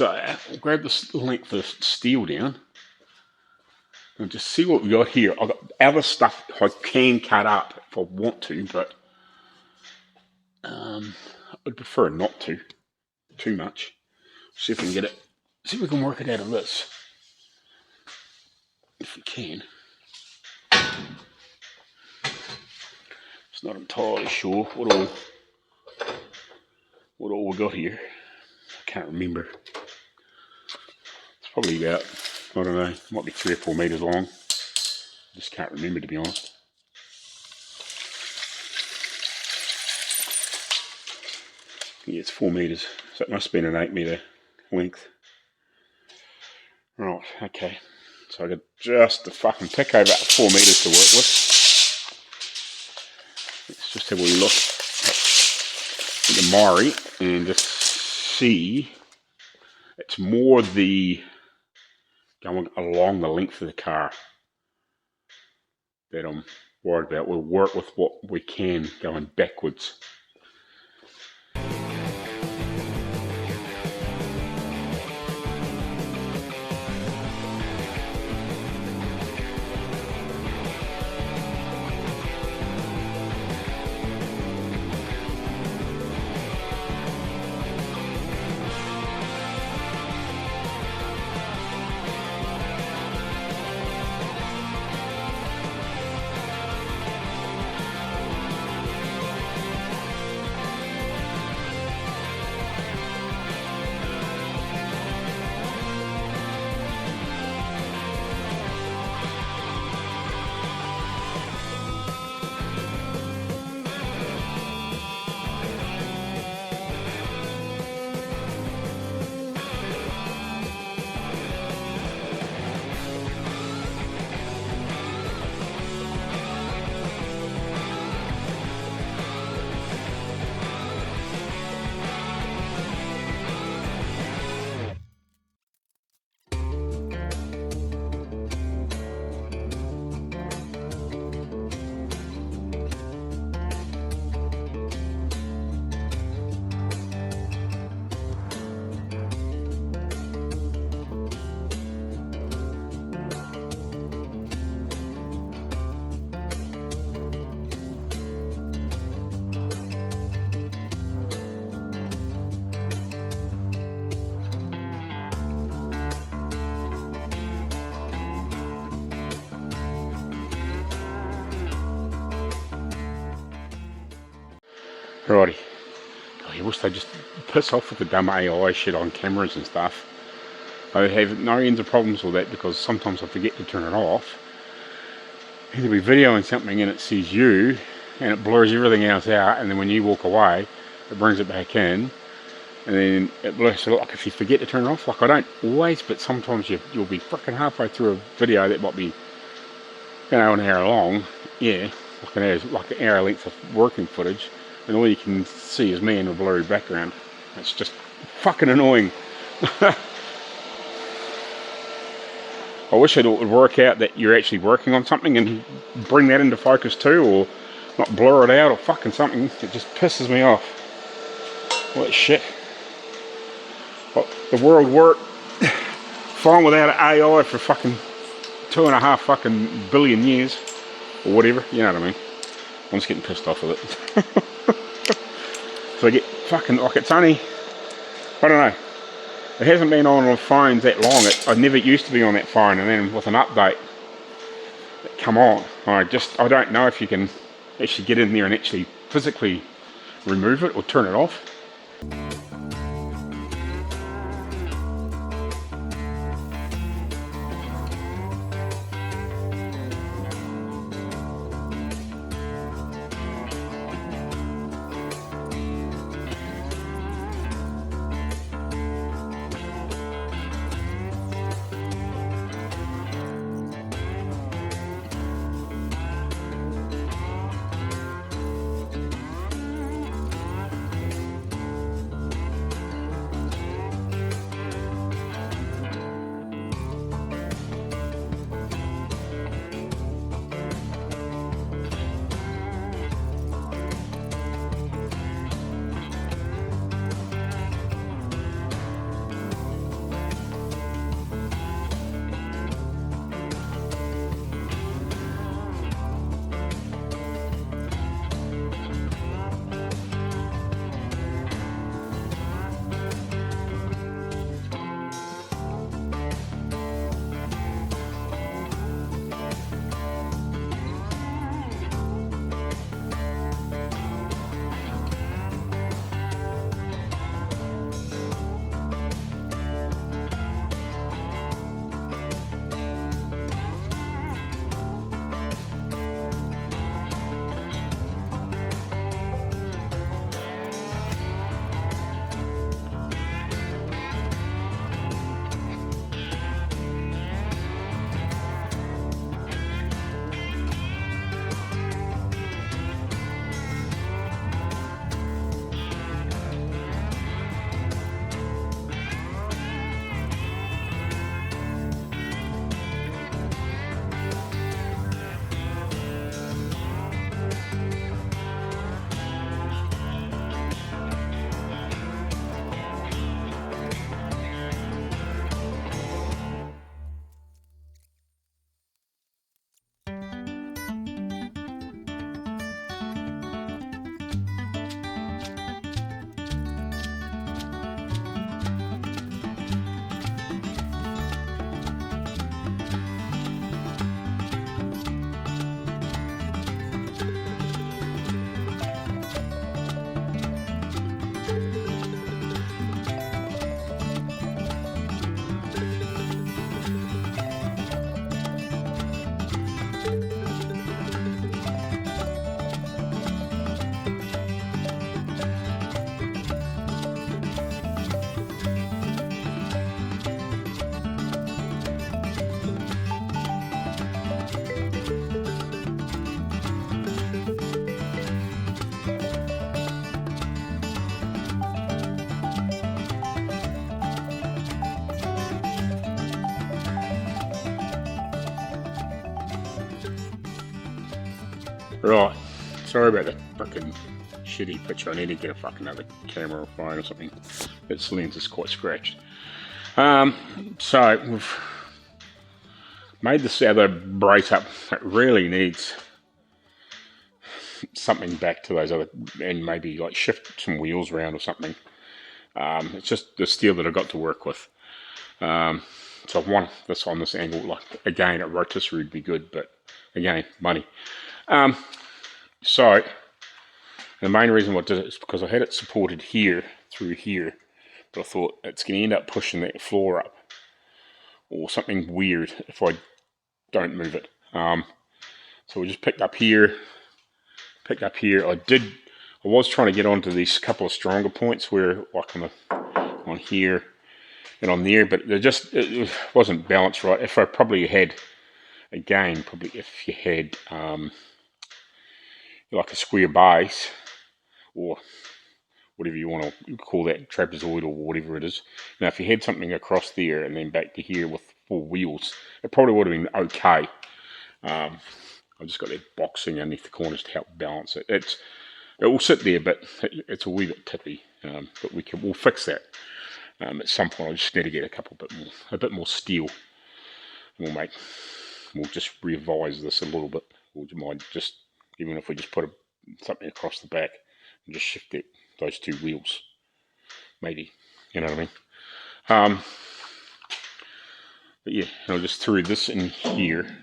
So I'll grab this length of steel down and just see what we got here. I've got other stuff I can cut up if I want to, but I'd prefer not to too much. See if we can get it. See if we can work it out of this. If we can. It's not entirely sure what all we got here. I can't remember. It's probably about, I don't know, might be 3 or 4 meters long. Just can't remember, to be honest. Yeah, it's 4 meters, so it must have been an 8 meter length. Right, okay. So I got just the fucking pick over 4 meters to work with. Let's just have a wee look at the Morry and just see. It's more the going along the length of the car that I'm worried about. We'll work with what we can going backwards. Righty. I wish they just piss off with the dumb AI shit on cameras and stuff. I have no ends of problems with that because sometimes I forget to turn it off. Either be videoing something and it sees you and it blurs everything else out, and then when you walk away it brings it back in, and then it blurs. So like if you forget to turn it off, like I don't always, but sometimes you'll be fucking halfway through a video that might be, you know, an hour long, yeah, like an hour length of working footage, and all you can see is me in a blurry background. It's just fucking annoying. I wish it would work out that you're actually working on something and bring that into focus too, or not blur it out or fucking something. It just pisses me off. All that shit. Well, the world worked fine without AI for fucking 2.5 fucking billion years, or whatever, you know what I mean. I'm just getting pissed off with it. So I get fucking, like it's only, I don't know, it hasn't been on phones that long. I never used to be on that phone, and then with an update, come on. I don't know if you can actually get in there and actually physically remove it or turn it off. Right, sorry about the fucking shitty picture. I need to get a fucking other camera or phone or something. Its lens is quite scratched. So we've made this other brace up. It really needs something back to those other, and maybe like shift some wheels around or something. It's just the steel that I got to work with. So I want this on this angle. Like again, a rotisserie would be good, but again, money. So the main reason why I did it is because I had it supported here through here, but I thought it's going to end up pushing that floor up or something weird if I don't move it. So we just picked up here. I was trying to get onto these couple of stronger points where like on here and on there, but it wasn't balanced right. If I probably had, again, probably if you had like a square base or whatever you want to call that, trapezoid or whatever it is. Now, if you had something across there and then back to here with 4 wheels, it probably would have been okay. I've just got that boxing underneath the corners to help balance it. It will sit there, but it's a wee bit tippy. But we'll fix that. At some point, I just need to get a bit more steel. We'll just revise this a little bit. Or you might just, even if we just put something across the back and just shift those 2 wheels, maybe, you know what I mean? But yeah, I just threw this in here,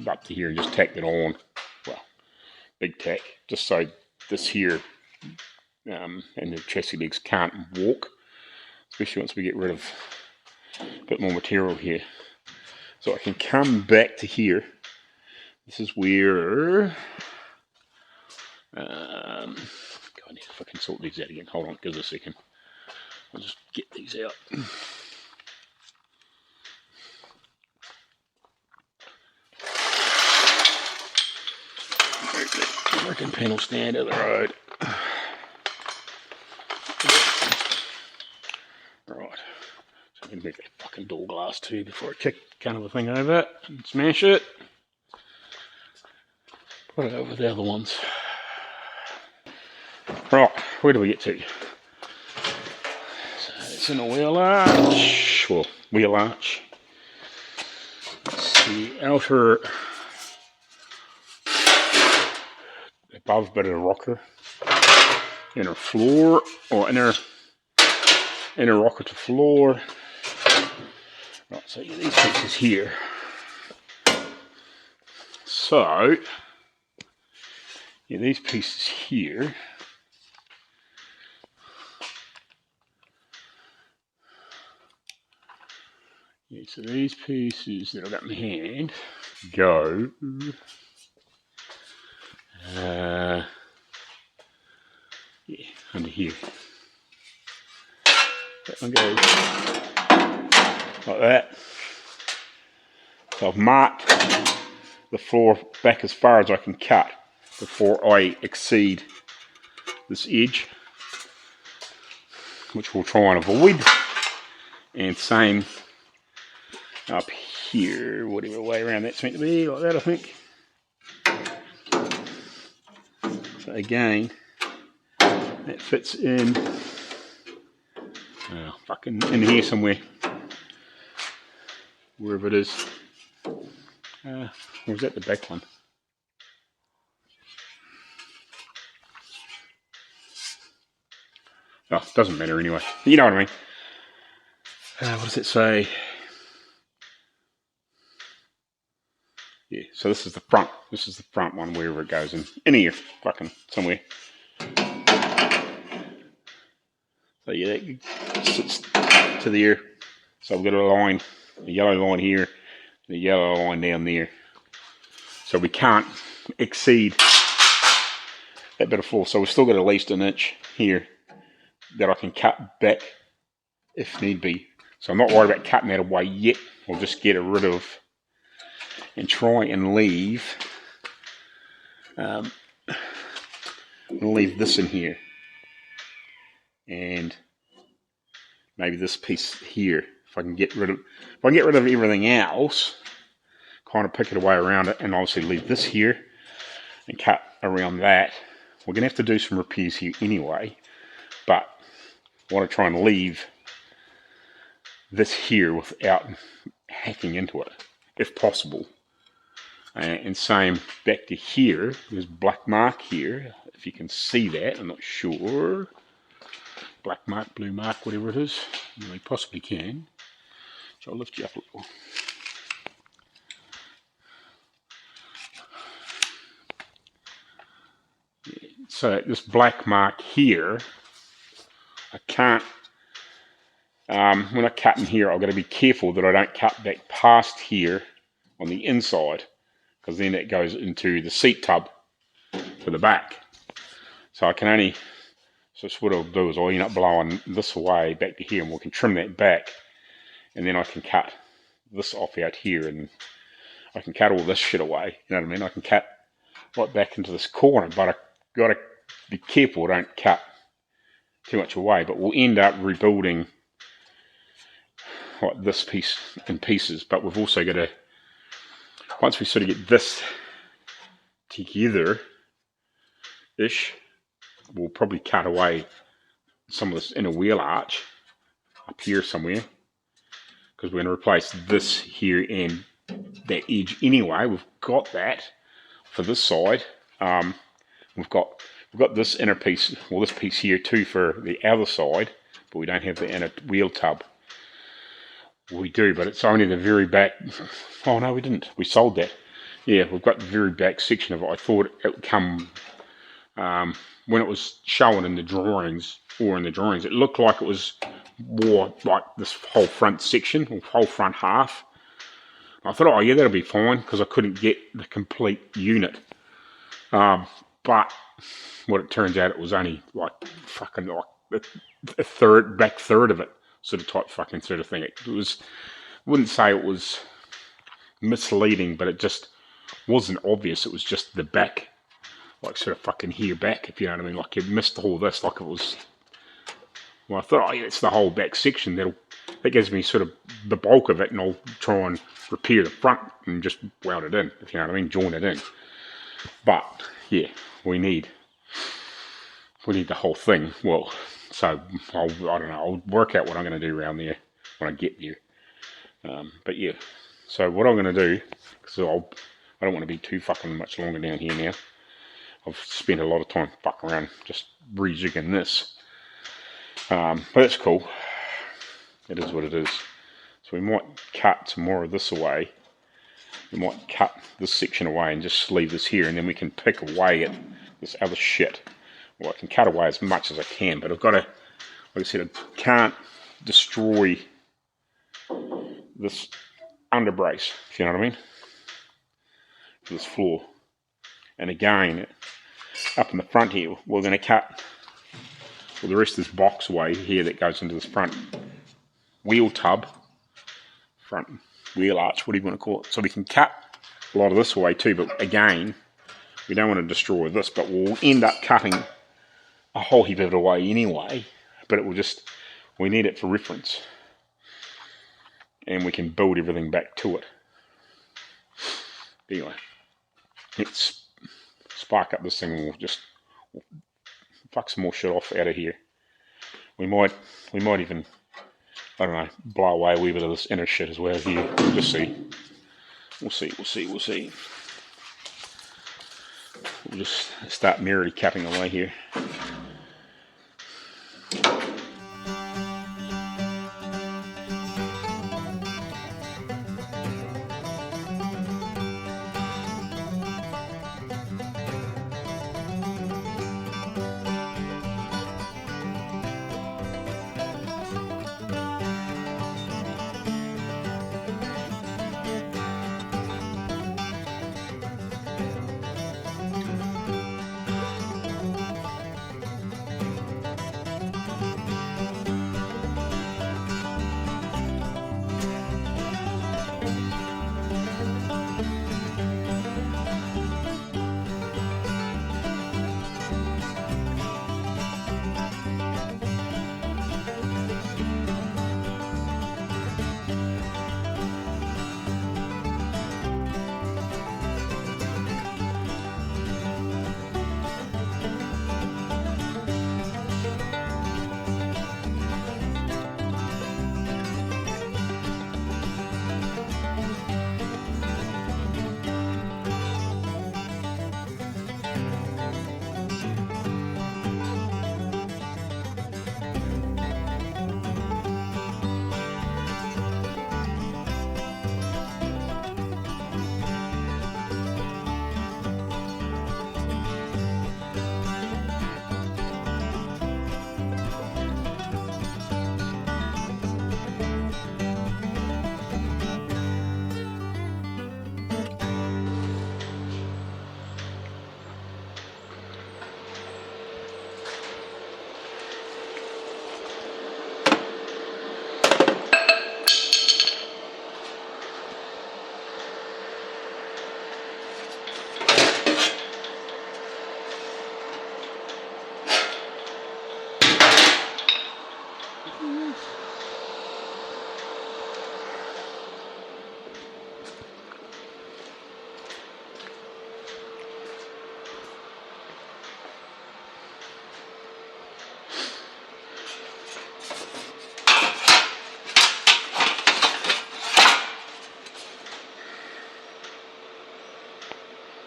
up to here, and just tacked it on. Well, big tack, just so this here and the chassis legs can't walk, especially once we get rid of a bit more material here. So I can come back to here. This is where God, I need to fucking sort these out again. Hold on, give us a second. I'll just get these out. Freaking panel stand out of the road. Right. So I'm going to move that fucking door glass too before I kick kind of a thing over it and smash it. Put it over the other ones. Right, where do we get to? So it's in a wheel arch. Well, wheel arch. It's the outer above bit of the rocker. Inner floor, or inner rocker to floor. Right, so you get these pieces here. So, yeah, these pieces here. Yeah, so these pieces that I've got in my hand go. Yeah, under here. That one goes like that. So I've marked the floor back as far as I can cut before I exceed this edge, which we'll try and avoid. And same up here, whatever way around that's meant to be, like that I think. So again, that fits in fucking in here somewhere, wherever it is. Or was that the back one? Oh, it doesn't matter anyway. You know what I mean. What does it say? Yeah, so this is the front. This is the front one, wherever it goes in here, fucking somewhere. So yeah, that sits to there. So I've got a line, a yellow line here, and a yellow line down there. So we can't exceed that bit of floor. So we've still got at least an inch here that I can cut back if need be. So I'm not worried about cutting that away yet. We'll just get it rid of and try and leave. I'm gonna leave this in here, and maybe this piece here. If I can get rid of everything else, kind of pick it away around it, and obviously leave this here. and cut around that. We're going to have to do some repairs here anyway, but I want to try and leave this here without hacking into it, if possible. And same back to here, there's black mark here, if you can see that, I'm not sure. Black mark, blue mark, whatever it is, you possibly can. So I'll lift you up a little. Yeah. So this black mark here, I can't, when I cut in here, I've got to be careful that I don't cut back past here on the inside, because then it goes into the seat tub for the back. So I can only, so what I'll do is I'll end up blowing this away back to here, and we can trim that back, and then I can cut this off out here, and I can cut all this shit away, you know what I mean? I can cut right back into this corner, but I got to be careful I don't cut too much away, but we'll end up rebuilding like this piece in pieces. But we've also got to, once we sort of get this together ish, we'll probably cut away some of this inner wheel arch up here somewhere, because we're going to replace this here and that edge anyway. We've got that for this side. We've got this inner piece, well, this piece here too for the other side, but we don't have the inner wheel tub. We do, but it's only the very back. Oh no, we didn't. We sold that. Yeah, we've got the very back section of it. I thought it would come, when it was shown in the drawings, it looked like it was more like this whole front section, or whole front half. I thought, oh yeah, that'll be fine, because I couldn't get the complete unit. But what it turns out, it was only like fucking like a back third of it, sort of type fucking sort of thing. It was, I wouldn't say it was misleading, but it just wasn't obvious. It was just the back, like sort of fucking here back, if you know what I mean. Like you missed all this, like it was. Well, I thought, oh yeah, it's the whole back section. That gives me sort of the bulk of it, and I'll try and repair the front and just weld it in, if you know what I mean, join it in. But yeah, we need the whole thing. Well, so I don't know, I'll work out what I'm going to do around there when I get there. But yeah, so what I'm going to do, because I don't want to be too fucking much longer down here now. I've spent a lot of time fucking around just rejigging this. But that's cool. It is what it is. So we might cut some more of this away. We might cut this section away and just leave this here, and then we can pick away at this other shit. Well, I can cut away as much as I can, but I've got to, like I said, I can't destroy this underbrace, if you know what I mean, for this floor. And again, up in the front here, we're going to cut the rest of this box away here that goes into this front wheel tub, front wheel arch, what do you want to call it? So we can cut a lot of this away too, but again, we don't want to destroy this, but we'll end up cutting a whole heap of it away anyway, but it will just, we need it for reference, and we can build everything back to it. Anyway, let's spark up this thing, and we'll fuck some more shit off out of here. We might even, I don't know, blow away a wee bit of this inner shit as well here. We'll just see. We'll see. We'll just start merrily capping away here.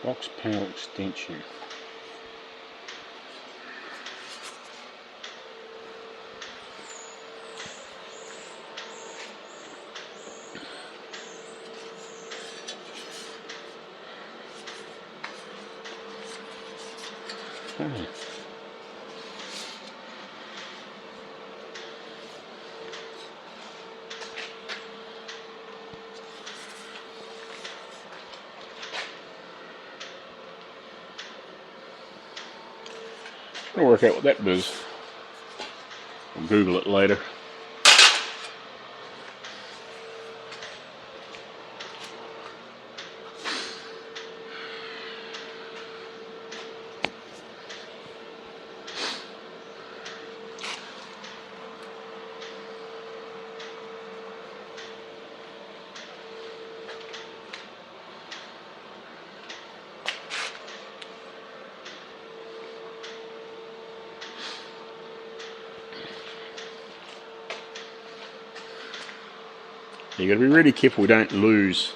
Box panel extension. I'll work out what that does. I'll Google it later. You gotta be really careful we don't lose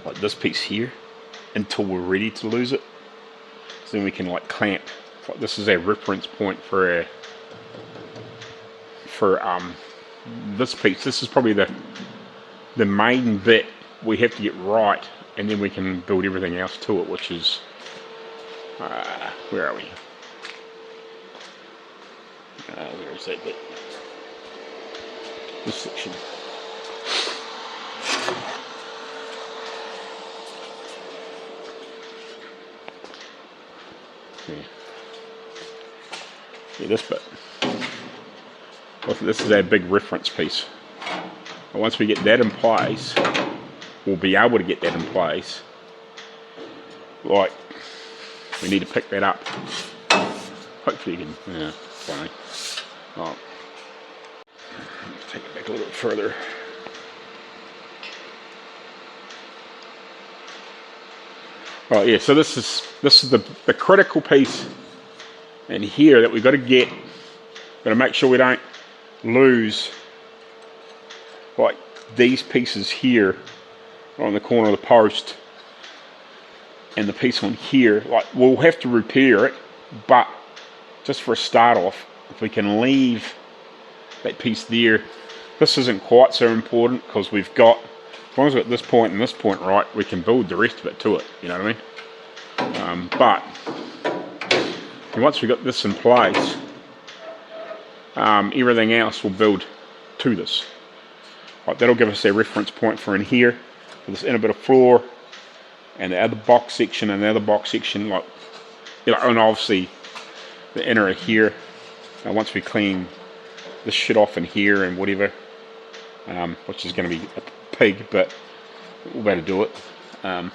like this piece here until we're ready to lose it. So then we can like clamp. Like this is our reference point for this piece. This is probably the main bit we have to get right, and then we can build everything else to it, which is where are we? Where is that bit? This section. Yeah, this bit. This is our big reference piece. And once we get that in place, we'll be able to get that in place. Like, we need to pick that up. Hopefully you can, yeah, fine. Oh. Let's take it back a little bit further. Oh yeah, so this is the critical piece in here that we've got to get. Got to make sure we don't lose like these pieces here on the corner of the post and the piece on here. Like, we'll have to repair it, but just for a start off, if we can leave that piece there, this isn't quite so important because we've got, as long as we've got this point and this point right, we can build the rest of it to it, you know what I mean? But once we've got this in place, everything else will build to this. Like, that'll give us a reference point for in here, for this inner bit of floor, and the other box section, and the other box section, like, you know, and obviously the inner here. Now once we clean this shit off in here and whatever, which is going to be a pig, but we'll be able to do it. And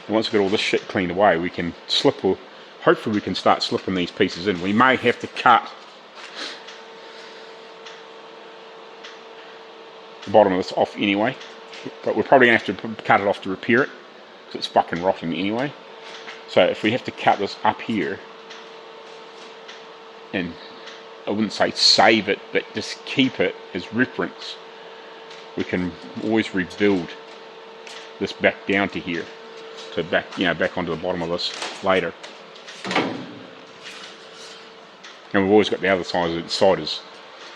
once we get all this shit cleaned away, we can slip, or hopefully we can start slipping these pieces in. We may have to cut the bottom of this off anyway, but we're probably going to have to cut it off to repair it, because it's fucking rotting anyway. So if we have to cut this up here, and I wouldn't say save it, but just keep it as reference, we can always rebuild this back down to here, to back, you know, back onto the bottom of this later. And we've always got the other side as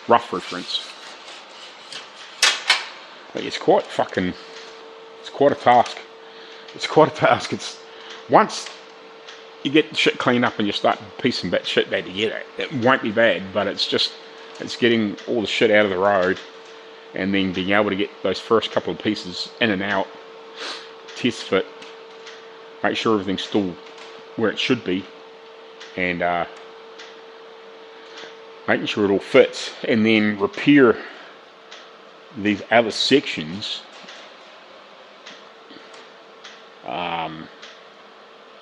rough reference. But it's quite fucking, it's quite a task. It's quite a task. It's, once you get the shit cleaned up and you start piecing that shit back together, it won't be bad, but it's just, it's getting all the shit out of the road and then being able to get those first couple of pieces in and out, test fit, make sure everything's still where it should be, and making sure it all fits, and then repair these other sections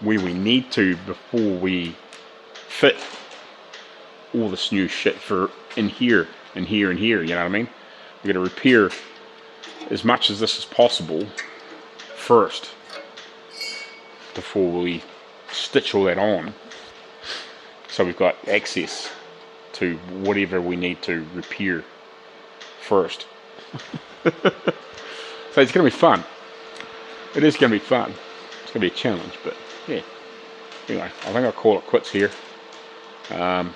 where we need to before we fit all this new shit for in here and here and here, you know what I mean? We're going to repair as much as this is possible first before we stitch all that on, so we've got access to whatever we need to repair first. So it's going to be fun. It is going to be fun. going to be a challenge, but yeah. Anyway, I think I'll call it quits here. I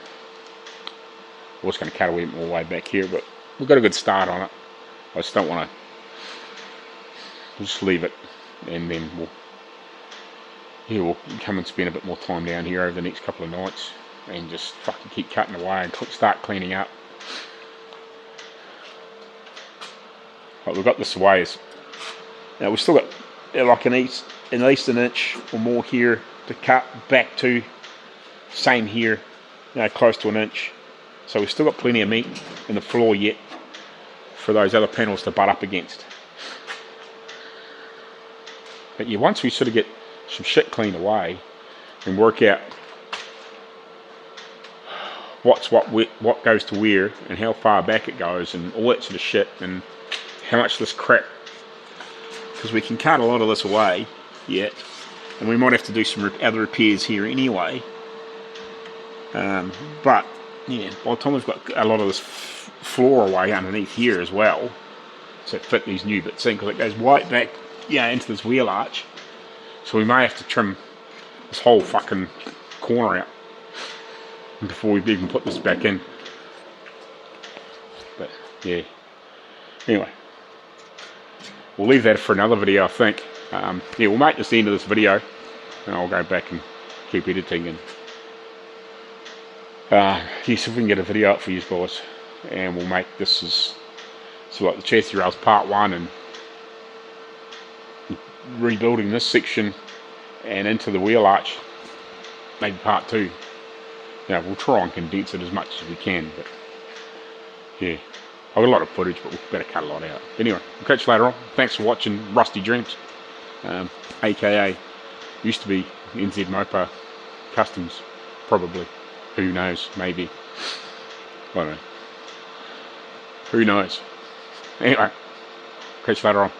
was going to cut a wee more way back here, but we've got a good start on it. I just don't want to just leave it, and then we'll come and spend a bit more time down here over the next couple of nights and just fucking keep cutting away and start cleaning up. But we've got this away is, now we've still got like at least an inch or more here to cut back to. Same here, close to an inch. So we've still got plenty of meat in the floor yet for those other panels to butt up against. But yeah, once we sort of get some shit cleaned away and work out what goes to where and how far back it goes and all that sort of shit, and how much this crap, because we can cut a lot of this away yet, and we might have to do some other repairs here anyway. But yeah, by the time we've got a lot of this floor away underneath here as well, so fit these new bits in, because it goes right back into this wheel arch, so we may have to trim this whole fucking corner out before we even put this back in. But yeah, anyway, we'll leave that for another video, I think. Yeah, we'll make this the end of this video, and I'll go back and keep editing, and yes, if we can get a video up for you guys, and we'll make this as like the chassis rails part 1, and rebuilding this section and into the wheel arch maybe part 2. We'll try and condense it as much as we can, but yeah, I've got a lot of footage, but we better cut a lot out. Anyway, we'll catch you later on. Thanks for watching Rusty Dreams, aka used to be NZ Mopa Customs, probably. Who knows? Maybe. I don't know. Who knows? Anyway, catch you later on.